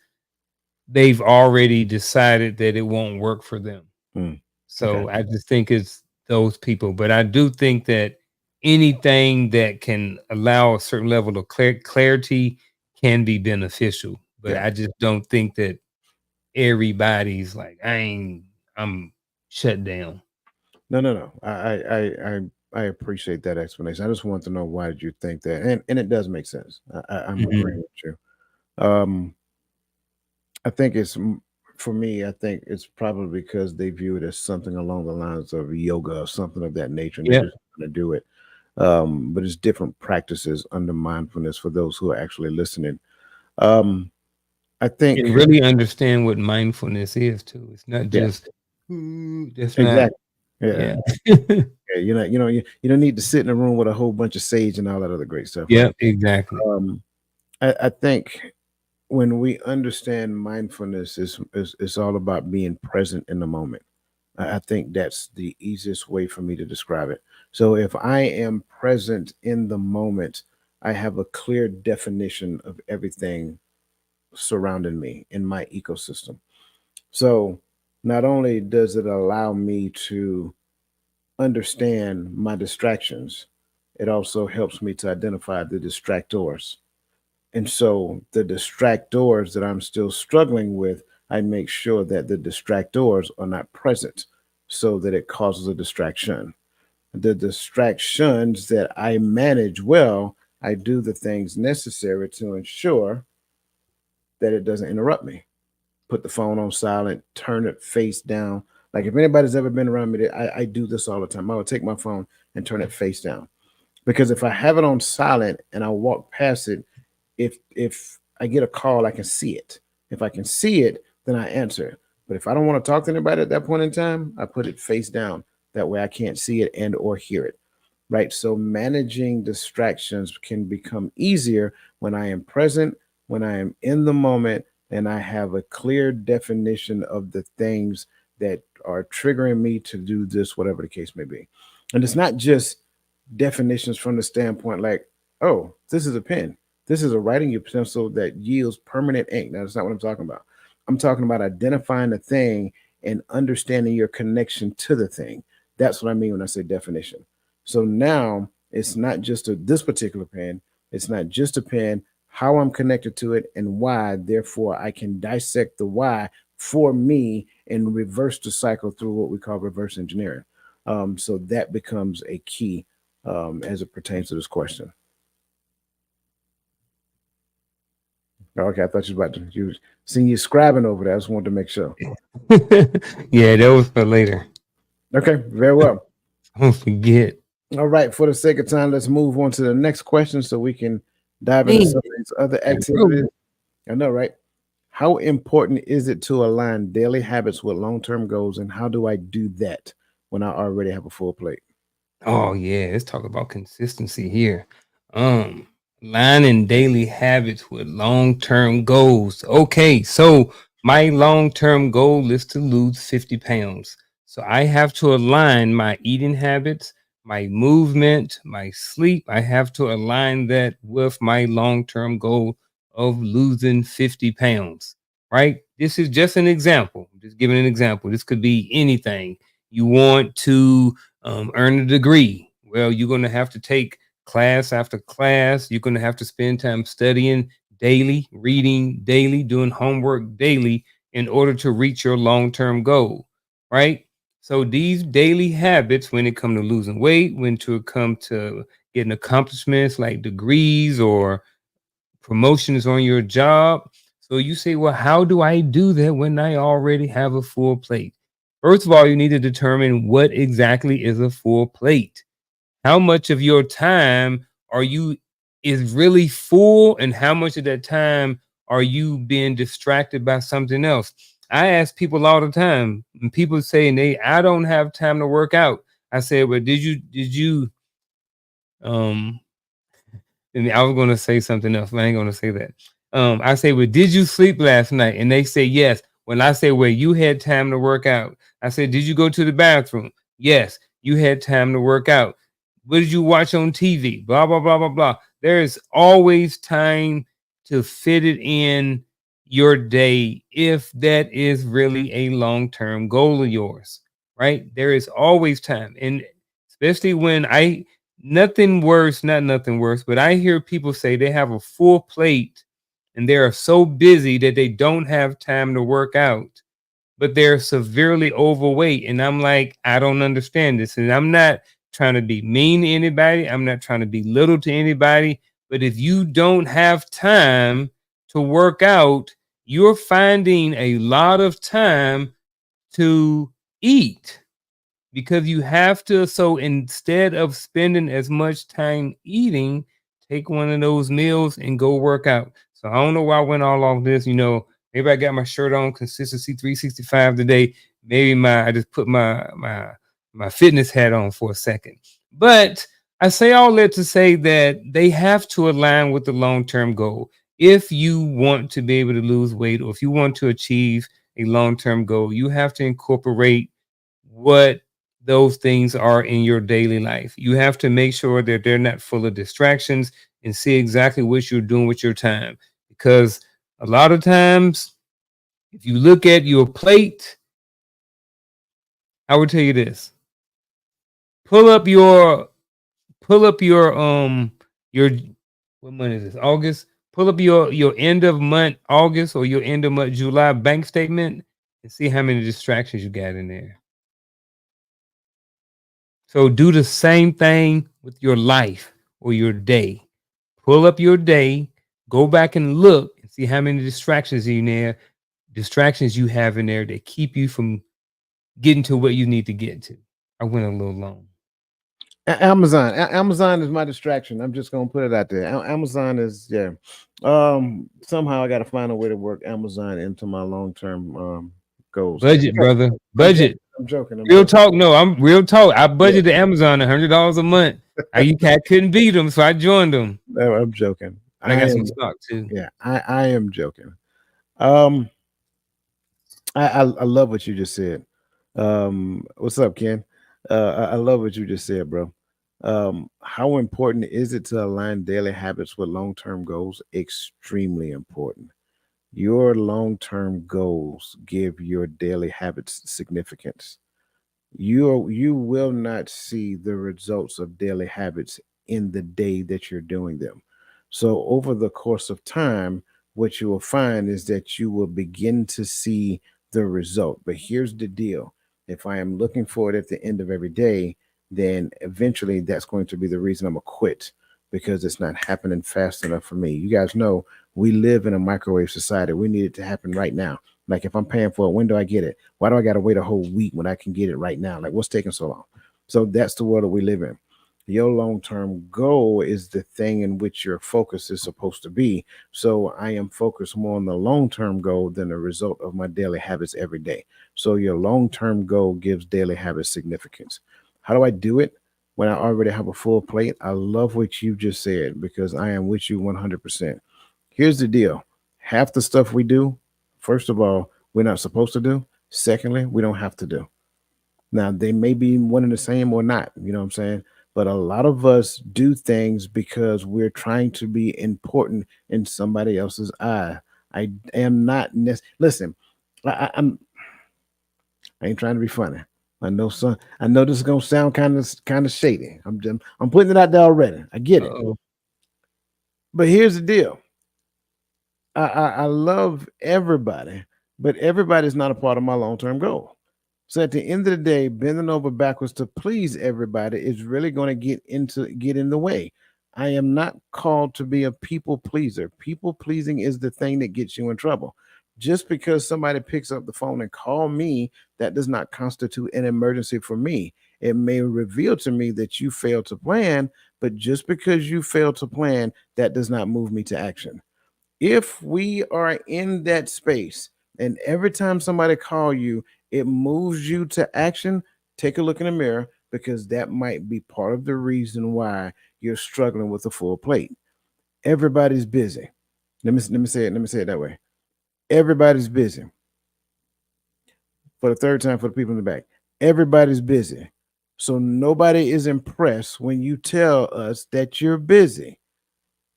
they've already decided that it won't work for them. Mm, okay. So I just think it's those people. But I do think that anything that can allow a certain level of clarity can be beneficial. But Yeah. I just don't think that everybody's like, I'm shut down. No, no, no. I appreciate that explanation. I just want to know why did you think that, and it does make sense. I'm agreeing Mhm. with you. Um, I think for me. I think it's probably because they view it as something along the lines of yoga or something of that nature, and they Yeah. just want to do it. But it's different practices under mindfulness for those who are actually listening. Um, I And think, really understand what mindfulness is too. It's not yeah, just, "Ooh," that's not. exactly. Yeah, Yeah. yeah. You don't need to sit in a room with a whole bunch of sage and all that other great stuff, Yeah, right? exactly. Um, I think when we understand mindfulness is all about being present in the moment. I think that's the easiest way for me to describe it. So if I am present in the moment, I have a clear definition of everything surrounding me in my ecosystem. So not only does it allow me to understand my distractions, it also helps me to identify the distractors. And so the distractors that I'm still struggling with, I make sure that the distractors are not present so that it causes a distraction. The distractions that I manage well, I do the things necessary to ensure that it doesn't interrupt me. Put the phone on silent, turn it face down. Like if anybody's ever been around me, I do this all the time. I would take my phone and turn it face down because if I have it on silent and I walk past it, if I get a call, I can see it. If I can see it, then I answer it. But if I don't want to talk to anybody at that point in time, I put it face down. That way I can't see it and or hear it. Right. So managing distractions can become easier when I am present, when I am in the moment, and I have a clear definition of the things that are triggering me to do this, whatever the case may be. And it's not just definitions from the standpoint like, oh, this is a pen. This is a writing utensil that yields permanent ink. Now, that's not what I'm talking about. I'm talking about identifying the thing and understanding your connection to the thing. That's what I mean when I say definition. So now it's not just this particular pen. It's not just a pen, how I'm connected to it and why. Therefore, I can dissect the why for me and reverse the cycle through what we call reverse engineering. So that becomes a key as it pertains to this question. Okay, I thought you was about to you seeing you scribing over there. I just wanted to make sure. Yeah, that was for later. Okay, very well. Don't forget. All right, for the sake of time, let's move on to the next question so we can dive into Man, some of these other activities. bro. I know, right? How important is it to align daily habits with long-term goals, and how do I do that when I already have a full plate? Oh yeah, let's talk about consistency here. Um, Lining daily habits with long-term goals. Okay, so my long-term goal is to lose 50 pounds. So I have to align my eating habits, my movement, my sleep. I have to align that with my long-term goal of losing 50 pounds. Right? This is just an example. Just giving an example. This could be anything. You want to earn a degree. Well, you're going to have to take class after class. You're going to have to spend time studying daily, reading daily, doing homework daily in order to reach your long term goal, right? So these daily habits, when it comes to losing weight, when to come to getting accomplishments like degrees or promotions on your job. So you say, well, how do I do that when I already have a full plate? First of all, you need to determine what exactly is a full plate. How much of your time are you is really full, and how much of that time are you being distracted by something else? I ask people all the time, and people say they I don't have time to work out. I said, well, did you um and I was going to say something else, but I ain't going to say that. I say, well, did you sleep last night? And they say yes. When I say, well, you had time to work out. I said, did you go to the bathroom? Yes, you had time to work out. What did you watch on TV? Blah, blah, blah, blah, blah. There is always time to fit it in your day if that is really a long term goal of yours, right? There is always time. And especially when nothing worse, not nothing worse, but I hear people say they have a full plate and they are so busy that they don't have time to work out, but they're severely overweight. And I'm like, I don't understand this. And I'm not trying to be mean to anybody, I'm not trying to be little to anybody. But if you don't have time to work out, you're finding a lot of time to eat because you have to. So instead of spending as much time eating, take one of those meals and go work out. So I don't know why I went all off this. Maybe I got my shirt on consistency 365 today. Maybe I just put my fitness hat on for a second. But I say all that to say that they have to align with the long-term goal. If you want to be able to lose weight, or if you want to achieve a long-term goal, you have to incorporate what those things are in your daily life. You have to make sure that they're not full of distractions and see exactly what you're doing with your time. Because a lot of times, if you look at your plate, I would tell you this: pull up your your what month is this? August. Pull up your end of month August or your end of month July bank statement and see how many distractions you got in there. So do the same thing with your life or your day. Pull up your day, go back and look and see how many distractions you have in there that keep you from getting to what you need to get to. I went a little long. Amazon. Amazon is my distraction. I'm just gonna put it out there. Amazon is, yeah. Somehow I got to find a way to work Amazon into my long term goals. Budget, brother. I'm joking. Budget. I'm joking. I'm Real joking. talk. No, I'm real talk. I Yeah, budgeted Amazon $100 a month. I couldn't beat them, so I joined them. no, I'm joking. And I I got some am. stock too. Yeah, I am joking. Um, I love what you just said. What's up, Ken? I love what you just said, bro. How important is it to align daily habits with long term goals? Extremely important. Your long term goals give your daily habits significance. You will not see the results of daily habits in the day that you're doing them. So over the course of time, what you will find is that you will begin to see the result. But here's the deal: if I am looking for it at the end of every day, then eventually that's going to be the reason I'm gonna quit, because it's not happening fast enough for me. You guys know we live in a microwave society. We need it to happen right now. Like if I'm paying for it, when do I get it? Why do I got to wait a whole week when I can get it right now? Like what's taking so long? So that's the world that we live in. Your long term goal is the thing in which your focus is supposed to be. So I am focused more on the long term goal than the result of my daily habits every day. So your long term goal gives daily habits significance. How do I do it? When I already have a full plate, I love what you just said because I am with you 100%. Here's the deal: half the stuff we do, first of all, we're not supposed to do. Secondly, we don't have to do. Now, they may be one and the same or not, you know what I'm saying? But a lot of us do things because we're trying to be important in somebody else's eye. I am not listen. I'm I ain't trying to be funny. I know some. I know this is gonna sound kind of shady. I'm putting it out there already. I get it. Uh-oh. But here's the deal: I love everybody, but everybody's not a part of my long term goal. So at the end of the day, bending over backwards to please everybody is really going to get in the way. I am not called to be a people pleaser. People pleasing is the thing that gets you in trouble. Just because somebody picks up the phone and call me, that does not constitute an emergency for me. It may reveal to me that you failed to plan, but just because you failed to plan, that does not move me to action. If we are in that space and every time somebody call you, it moves you to action, take a look in the mirror, because that might be part of the reason why you're struggling with a full plate. Everybody's busy. Let me say it that way. Everybody's busy. For the third time for the people in the back. Everybody's busy. So nobody is impressed when you tell us that you're busy.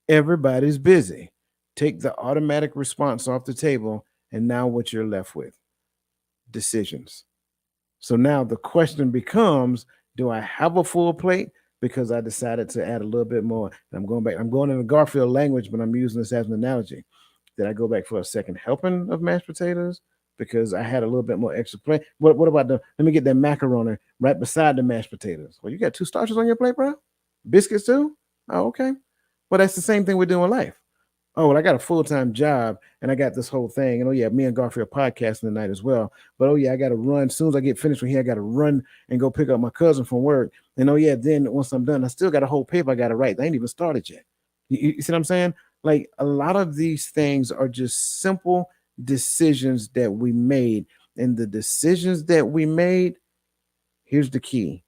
Everybody's busy. Take the automatic response off the table, and now what you're left with: decisions. So now the question becomes: do I have a full plate? Because I decided to add a little bit more. And I'm going back, I'm going in the Garfield language, but I'm using this as an analogy. Did I go back for a second helping of mashed potatoes? Because I had a little bit more extra plate. What about let me get that macaroni right beside the mashed potatoes. Well, you got two starches on your plate, bro? Biscuits too? Oh, okay. Well, that's the same thing we do in life. Oh, well, I got a full time job and I got this whole thing. And oh, yeah, me and Garfield podcasting tonight as well. But oh, yeah, I got to run. As soon as I get finished with here, I got to run and go pick up my cousin from work. And oh, yeah, then once I'm done, I still got a whole paper I got to write. I ain't even started yet. You see what I'm saying? Like a lot of these things are just simple decisions that we made. And the decisions that we made, here's the key: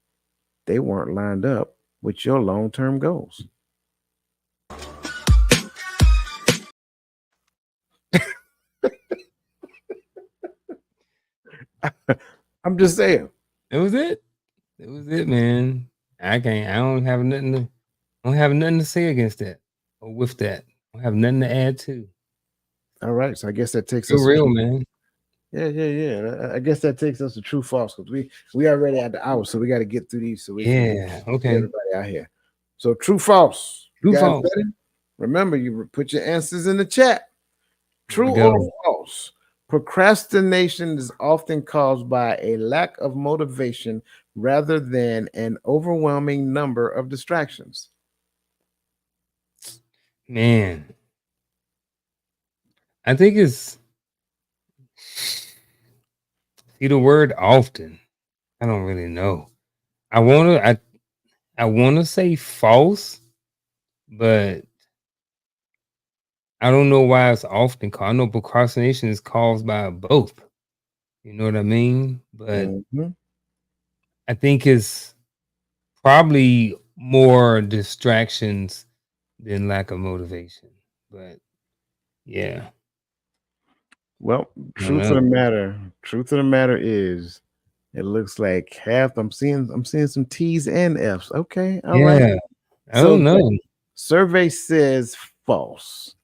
they weren't lined up with your long term goals. I'm just saying. That was it. That was it, man. I can't. I don't have nothing to. I don't have nothing to say against that or with that. I don't have nothing to add to. All right. So I guess that takes Real, us to real, man. yeah, yeah, yeah. I guess that takes us to true false because we already at the hour, so we got to get through these so we can Yeah. get Okay. everybody out here. So true false. You True, guys false. ready? Remember, you put your answers in the chat. Here we True or go. false? Procrastination is often caused by a lack of motivation rather than an overwhelming number of distractions. Man, I think it's see the word often. I don't really know. I wanna I wanna say false, but I don't know why it's often called. I know procrastination is caused by both. You know what I mean? But Mhm. I think it's probably more distractions than lack of motivation. But yeah, Well, I don't truth of know. the matter, truth of the matter is It looks like half. I'm seeing some T's and F's. Okay, all right. Yeah. I So don't the know. survey says false,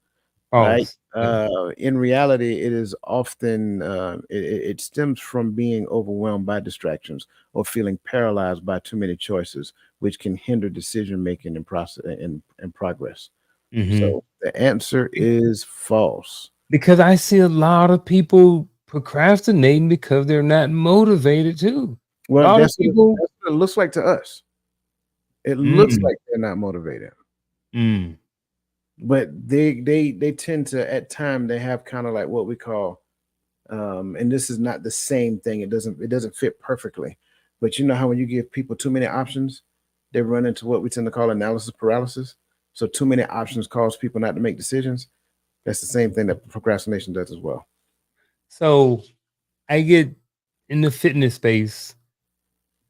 right? False. Yeah. In reality, it is often it stems from being overwhelmed by distractions or feeling paralyzed by too many choices, which can hinder decision making and process and progress. Mhm. So the answer is false. Because I see a lot of people procrastinating because they're not motivated too. A Well, lot of people. that's what it looks like to us. It looks Mm, like they're not motivated, mm. but they tend to at time they have kind of like what we call and this is not the same thing. It doesn't fit perfectly, but you know how when you give people too many options, they run into what we tend to call analysis paralysis. So too many options cause people not to make decisions. That's the same thing that procrastination does as well. So I get in the fitness space,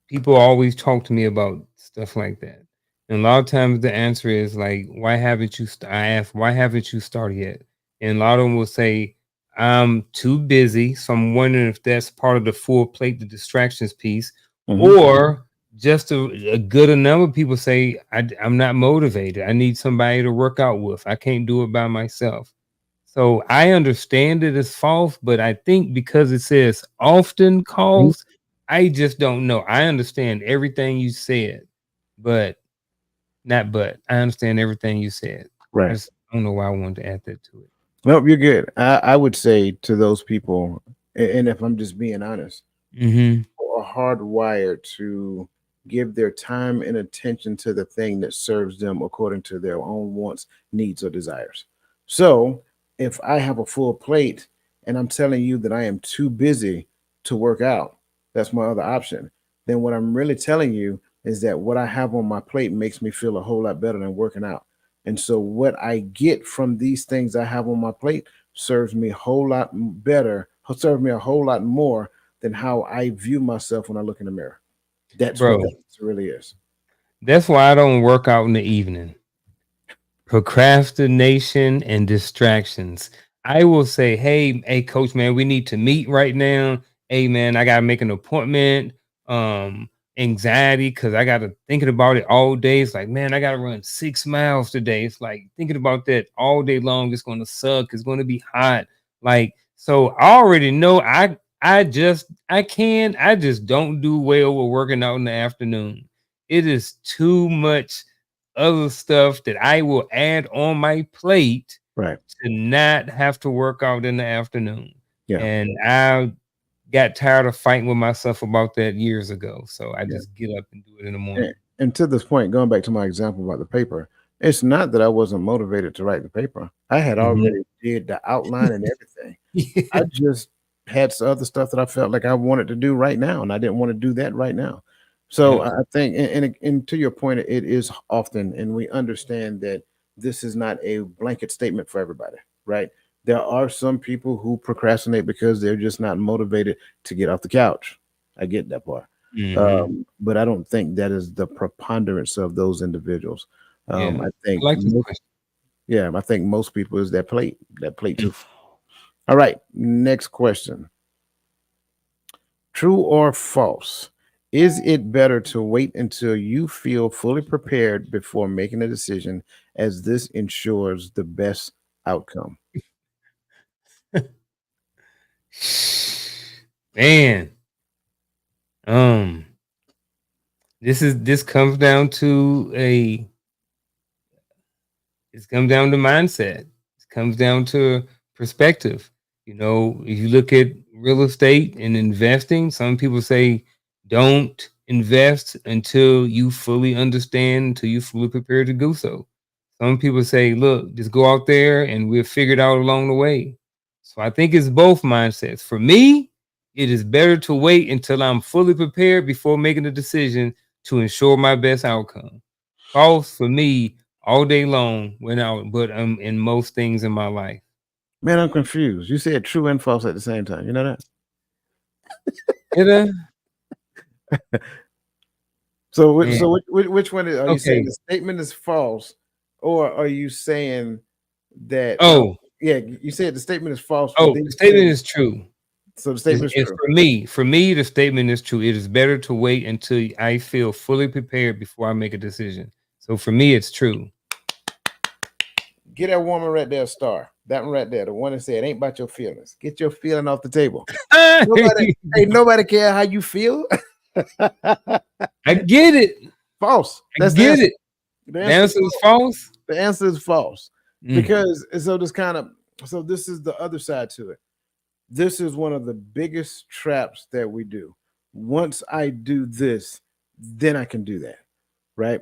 people always talk to me about stuff like that. And a lot of times the answer is like, why haven't you I ask, why haven't you started yet? And a lot of them will say, I'm too busy. So I'm wondering if that's part of the full plate, the distractions piece, Hmm. or just a good enough of people say, I'm not motivated. I need somebody to work out with. I can't do it by myself. So I understand it is false, but I think because it says often calls, I just don't know. I understand everything you said, but not but. I understand everything you said. I Right. just don't know why I wanted to add that to it. Nope, you're good. I would say to those people, and if I'm just being honest, Mhm. are hardwired to give their time and attention to the thing that serves them according to their own wants, needs, or desires. So, if I have a full plate and I'm telling you that I am too busy to work out, that's my other option. Then what I'm really telling you is that what I have on my plate makes me feel a whole lot better than working out. And so, what I get from these things I have on my plate serves me a whole lot better, serves me a whole lot more than how I view myself when I look in the mirror. That's what Bro, that really is. that's why I don't work out in the evening. Procrastination and distractions. I will say, hey, coach, man, we need to meet right now. Hey, man, I gotta make an appointment. Anxiety because I gotta thinking about it all day. It's like, man, I gotta run 6 miles today. It's like thinking about that all day long. It's gonna suck. It's gonna be hot. Like, so I already know I just don't do well with working out in the afternoon. It is too much other stuff that I will add on my plate Right. to not have to work out in the afternoon. Yeah. And I got tired of fighting with myself about that years ago. So I Yeah. just get up and do it in the And, morning. and to this point, going back to my example about the paper, it's not that I wasn't motivated to write the paper. I had Mhm. already did the outline and everything. I Yeah. just had some other stuff that I felt like I wanted to do right now, and I didn't want to do that right now. So Yep. I think, and to your point, it is often, and we understand that this is not a blanket statement for everybody, right? There are some people who procrastinate because they're just not motivated to get off the couch. I get that part, Mhm. but I don't think that is the preponderance of those individuals. Yeah. I I think, like this question. yeah, I think most people is that plate too. All right, next question. True or false? Is it better to wait until you feel fully prepared before making a decision, as this ensures the best outcome? Man, um, this comes down to a it's come down to mindset. It comes down to perspective. You know, if you look at real estate and investing, some people say don't invest until you fully understand, until you fully prepared to do so. Some people say, look, just go out there and we'll figure it out along the way. So I think it's both mindsets. For me, it is better to wait until I'm fully prepared before making a decision to ensure my best outcome. False for me all day long when out, but in most things in my life. Man, I'm confused. You said true and false at the same time. You know that? Did I? So, Man, which one are you saying? okay. The statement is false, or are you saying that? Oh, Yeah, you said the statement is false, but oh, then the you said statement is true. So the statement is It's true. for me, the statement is true. It is better to wait until I feel fully prepared before I make a decision. So for me, it's true. Get that woman right there a star. That one right there, the one that said, "Ain't about your feelings." Get your feeling off the table. Nobody, hey, nobody care how you feel. I get it. False. I That's the get answer. it. The The answer is answer is false. false. The answer is false. Mm. Because so this kind of so this is the other side to it. This is one of the biggest traps that we do. Once I do this, then I can do that. Right?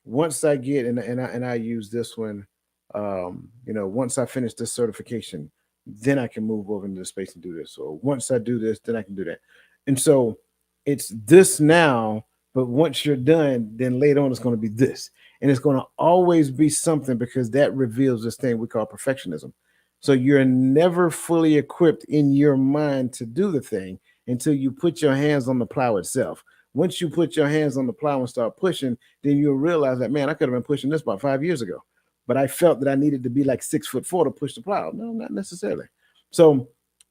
Once I get and I use this one, once I finish this certification, then I can move over into the space and do this. So once I do this, then I can do that. And so it's this now, but once you're done, then later on it's going to be this. And it's going to always be something because that reveals this thing we call perfectionism. So you're never fully equipped in your mind to do the thing until you put your hands on the plow itself. Once you put your hands on the plow and start pushing, then you'll realize that, man, I could have been pushing this about 5 years ago, but I felt that I needed to be like 6'4" to push the plow. No, not necessarily. So,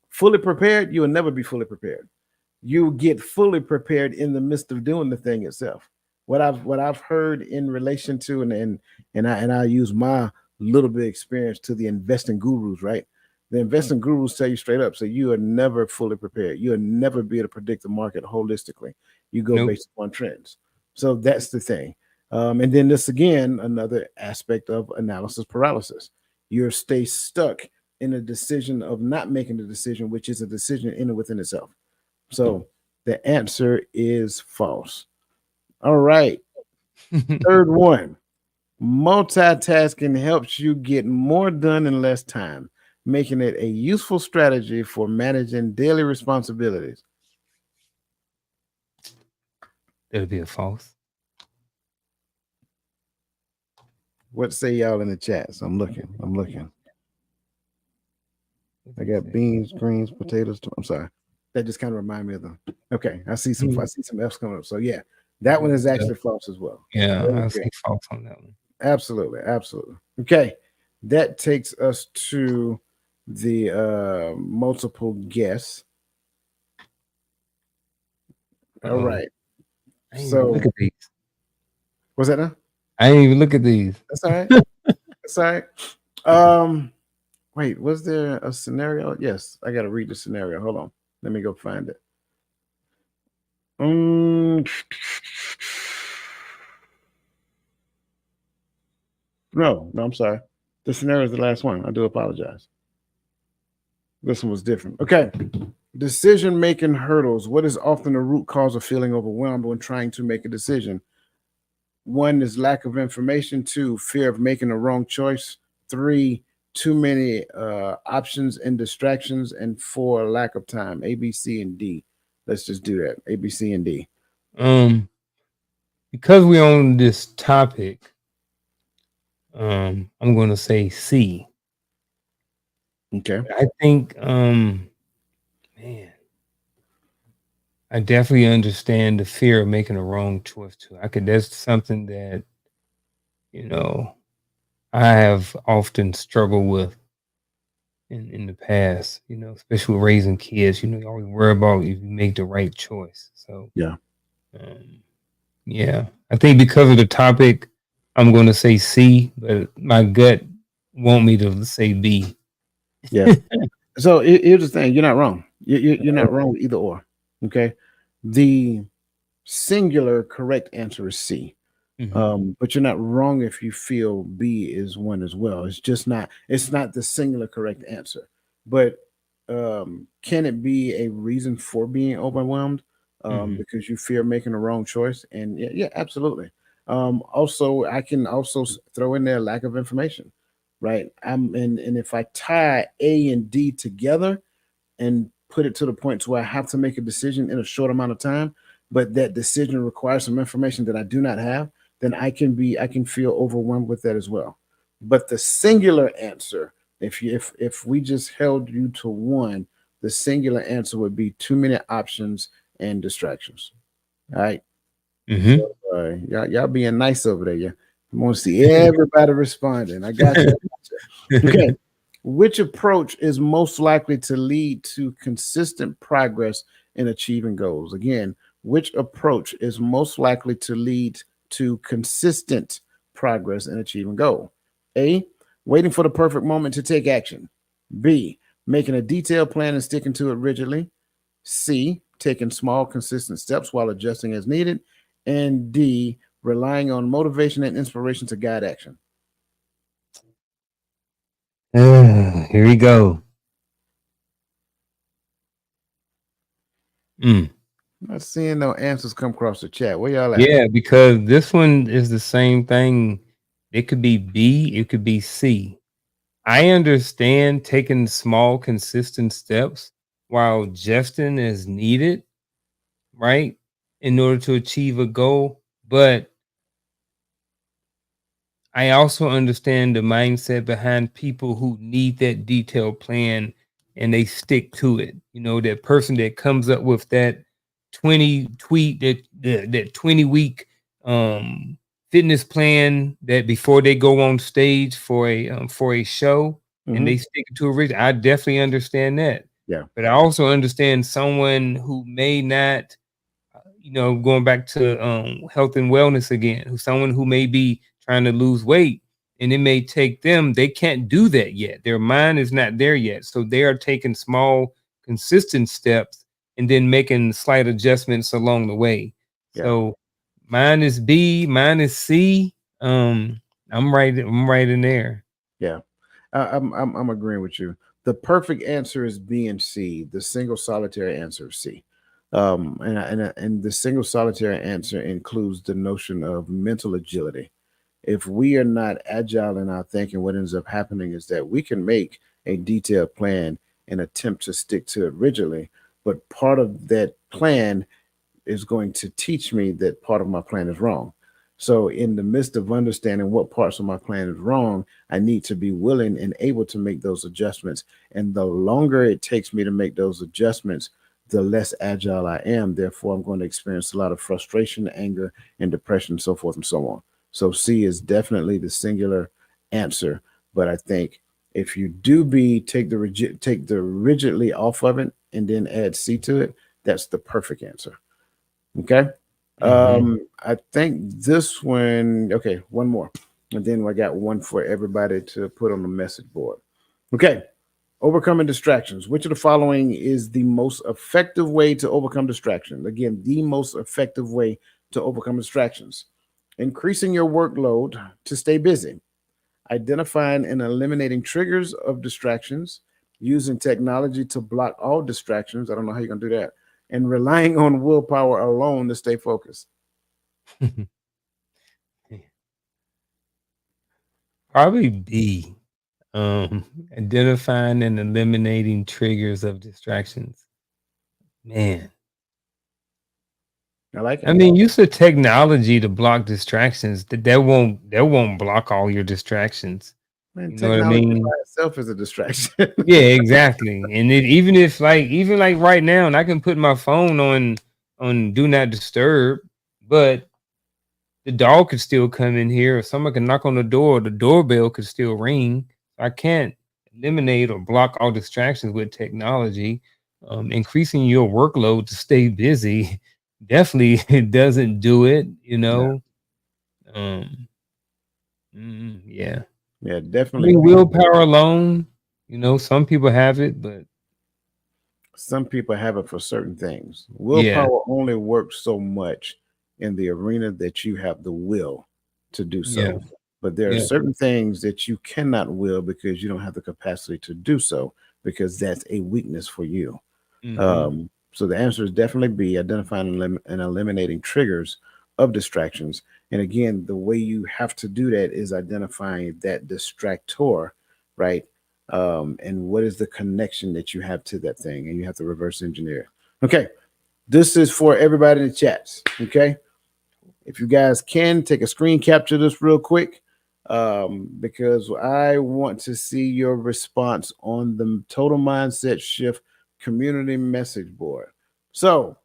fully prepared, you will never be fully prepared. You get fully prepared in the midst of doing the thing itself. What I've heard in relation to and I use my little bit of experience to the investing gurus, right? The investing gurus tell you straight up, so you are never fully prepared. You'll never be able to predict the market holistically. You go Nope. based upon trends. So that's the thing. And then this again, another aspect of analysis paralysis. You stay stuck in a decision of not making the decision, which is a decision in and within itself. So the answer is false. All right. Third one. Multitasking helps you get more done in less time, making it a useful strategy for managing daily responsibilities. That'll be a false. What say y'all in the chat? So I'm looking. I'm looking. I got beans, greens, potatoes. I'm sorry. That just kind of remind me of them. Okay, I see some F's coming up. So yeah, that one is actually false as well. Yeah, I Okay, say false on that one. absolutely, absolutely. Okay, that takes us to the multiple guess. All Uh-oh. right. I didn't even So look at these. what's that now? I didn't even look at these. That's all right. That's all right. Um, wait, was there a scenario? Yes, I got to read the scenario. Hold on. Let me go find it. Um, no, I'm sorry. The scenario is the last one. I do apologize. This one was different. Okay. Decision making hurdles. What is often the root cause of feeling overwhelmed when trying to make a decision? One is lack of information. Two, fear of making the wrong choice. Three, too many options and distractions. And four, lack of time. A, B, C, and D. Let's just do that. A, B, C, and D. Um, because we're on this topic, I'm gonna say C. Okay. I think, man, I definitely understand the fear of making a wrong choice too. That's something that, you know, I have often struggled with in the past, especially with raising kids. You always worry about if you make the right choice. So, Yeah. um, yeah, I think because of the topic, I'm going to say C, but my gut want me to say B. Yeah. So here's the thing: you're not wrong. You're not wrong with either or. Okay. The singular correct answer is C. Mhm. But you're not wrong if you feel B is one as well. It's just not. It's not the singular correct answer. But can it be a reason for being overwhelmed? Mhm. Because you fear making the wrong choice, and yeah, yeah, absolutely. Also, I can also throw in there lack of information, right? And if I tie A and D together, and put it to the point to where I have to make a decision in a short amount of time, but that decision requires some information that I do not have, then I can feel overwhelmed with that as well. But the singular answer, if we just held you to one, the singular answer would be too many options and distractions. All right. So Mhm. y'all being nice over there. Yeah. I want to see everybody responding. I got you. I got you. Okay. Which approach is most likely to lead to consistent progress in achieving goals? Again, which approach is most likely to lead to consistent progress in achieving goal? A, waiting for the perfect moment to take action. B, making a detailed plan and sticking to it rigidly. C, taking small, consistent steps while adjusting as needed. And D, relying on motivation and inspiration to guide action. Here we go. Mm. Not seeing no answers come across the chat. Where y'all at? Yeah, because this one is the same thing. It could be B, it could be C. I understand taking small, consistent steps while adjusting as needed, right? In order to achieve a goal. But I also understand the mindset behind people who need that detailed plan and they stick to it. You know, that person that comes up with that 20 tweet, that 20-week um fitness plan that before they go on stage for a show and Mm-hmm. they stick to it. I definitely understand that. Yeah. But I also understand someone who may not, going back to health and wellness again, who's someone who may be trying to lose weight, and it may take them, they can't do that yet. Their mind is not there yet. So they are taking small, consistent steps and then making slight adjustments along the way. Yeah. So mine is B, mine is C. I'm right in there. Yeah. I'm agreeing with you. The perfect answer is B and C. The single solitary answer is C. And the single solitary answer includes the notion of mental agility. If we are not agile in our thinking, what ends up happening is that we can make a detailed plan and attempt to stick to it rigidly, but part of that plan is going to teach me that part of my plan is wrong. So, in the midst of understanding what parts of my plan is wrong, I need to be willing and able to make those adjustments. And the longer it takes me to make those adjustments, the less agile I am. Therefore, I'm going to experience a lot of frustration, anger, and depression, so forth and so on. So, C is definitely the singular answer. But I think if you do B, take the rigidly off of it and then add C to it, that's the perfect answer. Okay. Hmm. I think this one, okay, one more. And then I got one for everybody to put on the message board. Okay. Overcoming distractions. Which of the following is the most effective way to overcome distractions? Again, the most effective way to overcome distractions. Increasing your workload to stay busy, identifying and eliminating triggers of distractions, using technology to block all distractions. I don't know how you're going to do that. And relying on willpower alone to stay focused. Probably B. Um, Identifying and eliminating triggers of distractions. Man, I like I it. mean, use the technology to block distractions. That won't block all your distractions. Man, You know what I technology by mean? itself is a distraction. Yeah, exactly. And even if even like right now, and I can put my phone on do not disturb, but the dog could still come in here, or someone can knock on the door, the doorbell could still ring. I can't eliminate or block all distractions with technology. Increasing your workload to stay busy definitely it doesn't do it, you Yeah, know. Um, yeah. yeah, I definitely mean, B. willpower alone, some people have it, but Some people have it for certain things. yeah, Willpower only works so much in the arena that you have the will to do yeah, so. But there are yeah. certain things that you cannot will because you don't have the capacity to do so because that's a weakness for you. Hmm. So the answer is definitely B, identifying and eliminating triggers of distractions. And again, the way you have to do that is identifying that distractor, right? And what is the connection that you have to that thing? And you have to reverse engineer. Okay, this is for everybody in the chats. Okay, if you guys can take a screen capture this real quick, because I want to see your response on the total mindset shift community message board. So,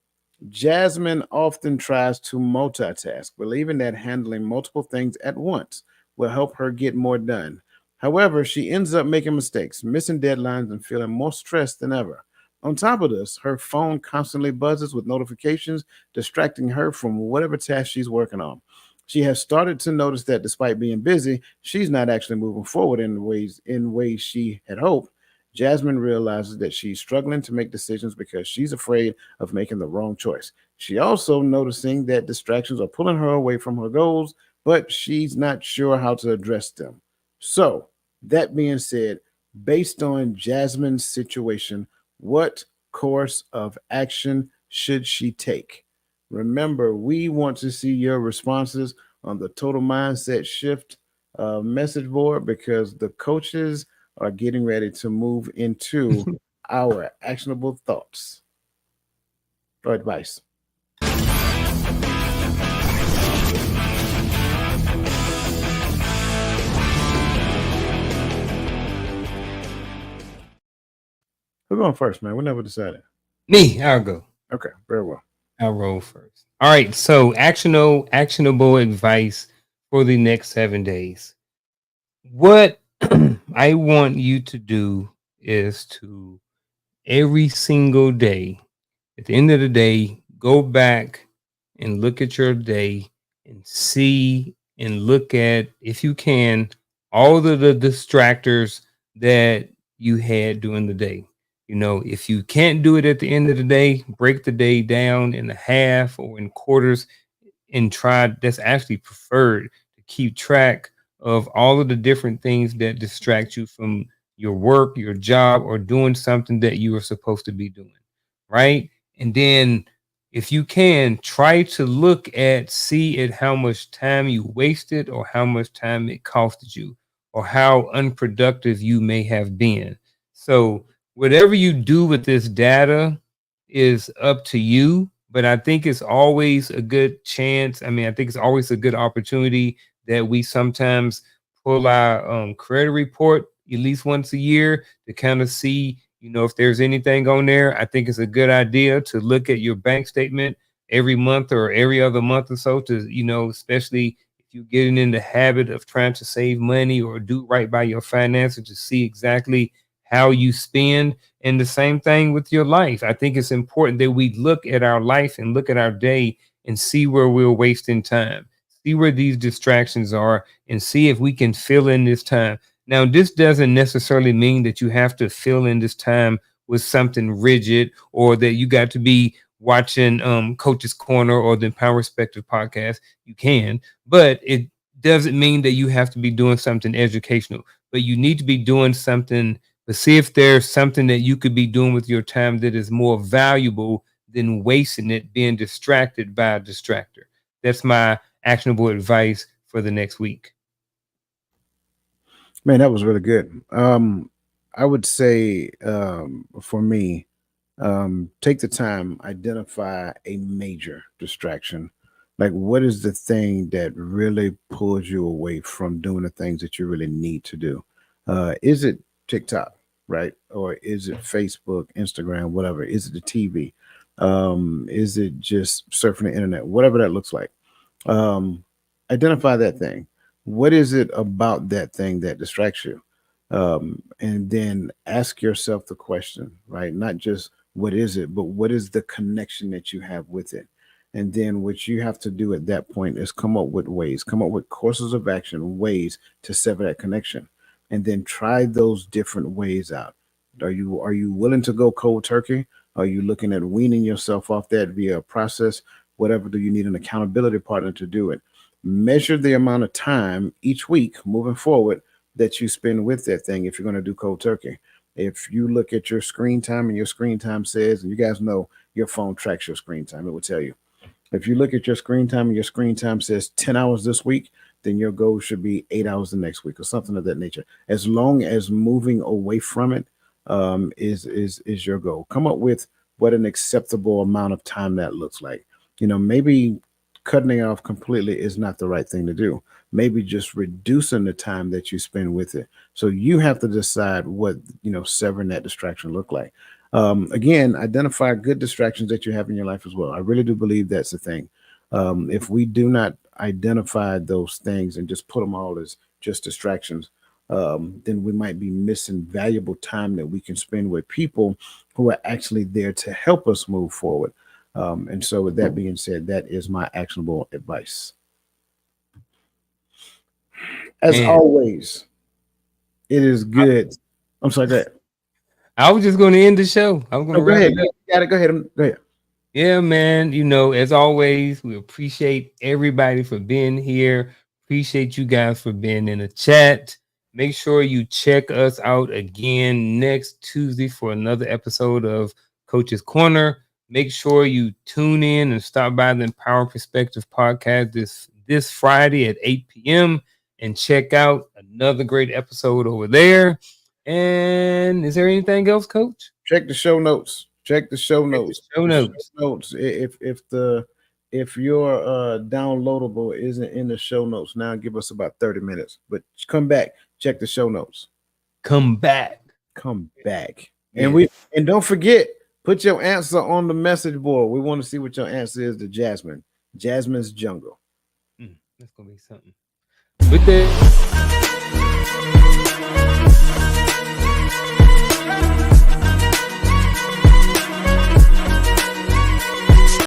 Jasmine often tries to multitask, believing that handling multiple things at once will help her get more done. However, she ends up making mistakes, missing deadlines, and feeling more stressed than ever. On top of this, her phone constantly buzzes with notifications, distracting her from whatever task she's working on. She has started to notice that despite being busy, she's not actually moving forward in ways she had hoped. Jasmine realizes that she's struggling to make decisions because she's afraid of making the wrong choice. She also noticing that distractions are pulling her away from her goals, but she's not sure how to address them. So, that being said, based on Jasmine's situation, what course of action should she take? Remember, we want to see your responses on the Total Mindset Shift message board because the coaches are getting ready to move into our actionable thoughts or advice. Who's going first, man? We never decided. Me, I'll go. Okay, very well. I'll roll first. All right. So actionable advice for the next 7 days. What I want you to do is to every single day, at the end of the day, go back and look at your day and see and look at, if you can, all of the distractors that you had during the day. If you can't do it at the end of the day, break the day down in a half or in quarters and try. That's actually preferred to keep track of all of the different things that distract you from your work, your job, or doing something that you are supposed to be doing, right? And then if you can, try to look at, see at how much time you wasted or how much time it costed you or how unproductive you may have been. So whatever you do with this data is up to you, but I think it's always a good chance. I mean, I think it's always a good opportunity that we sometimes pull our credit report at least once a year to kind of see, if there's anything on there. I think it's a good idea to look at your bank statement every month or every other month or so to, especially if you're getting in the habit of trying to save money or do right by your finances, to see exactly how you spend. And the same thing with your life. I think it's important that we look at our life and look at our day and see where we're wasting time, see where these distractions are, and see if we can fill in this time. Now, this doesn't necessarily mean that you have to fill in this time with something rigid or that you got to be watching Coach's Corner or the Empower Perspective podcast. You can, but it doesn't mean that you have to be doing something educational, but you need to be doing something. But see if there's something that you could be doing with your time that is more valuable than wasting it being distracted by a distractor. That's my actionable advice for the next week. Man, that was really good. I would say for me, take the time, identify a major distraction. Like, what is the thing that really pulls you away from doing the things that you really need to do? Is it TikTok, right? Or is it Facebook, Instagram, whatever? Is it the TV? Is it just surfing the internet? Whatever that looks like. Um, Identify that thing. What is it about that thing that distracts you? And then ask yourself the question, right? Not just what is it, but what is the connection that you have with it? And then what you have to do at that point is come up with ways, come up with courses of action, ways to sever that connection, and then try those different ways out. Are you willing to go cold turkey? Are you looking at weaning yourself off that via a process? Whatever, do you need an accountability partner to do it? Measure the amount of time each week moving forward that you spend with that thing if you're going to do cold turkey. If you look at your screen time and your screen time says, and you guys know your phone tracks your screen time, it will tell you. If you look at your screen time and your screen time says 10 hours this week, then your goal should be 8 hours the next week or something of that nature. As long as moving away from it is your goal. Come up with what an acceptable amount of time that looks like. Maybe cutting it off completely is not the right thing to do. Maybe just reducing the time that you spend with it. So you have to decide what severing that distraction look like. Again, identify good distractions that you have in your life as well. I really do believe that's the thing. If we do not identify those things and just put them all as just distractions, then we might be missing valuable time that we can spend with people who are actually there to help us move forward. And so, with that being said, that is my actionable advice. As Man, always, it is I, good. I'm sorry, go ahead. I was just going to end the show. I was going No, to go wrap ahead. it up. You got it. Go ahead. Go ahead. Yeah, man. As always, we appreciate everybody for being here. Appreciate you guys for being in the chat. Make sure you check us out again next Tuesday for another episode of Coach's Corner. Make sure you tune in and stop by the Empower Perspective podcast this Friday at 8 p.m. and check out another great episode over there. And is there anything else, Coach? Check the show notes. Check the show Check the notes. show The show notes. notes. If your downloadable isn't in the show notes now, give us about 30 minutes. But come back. Check the show notes. Come back. Come back. Yeah. And don't forget, put your answer on the message board. We want to see what your answer is to Jasmine. Jasmine's Jungle. That's gonna be something. With that.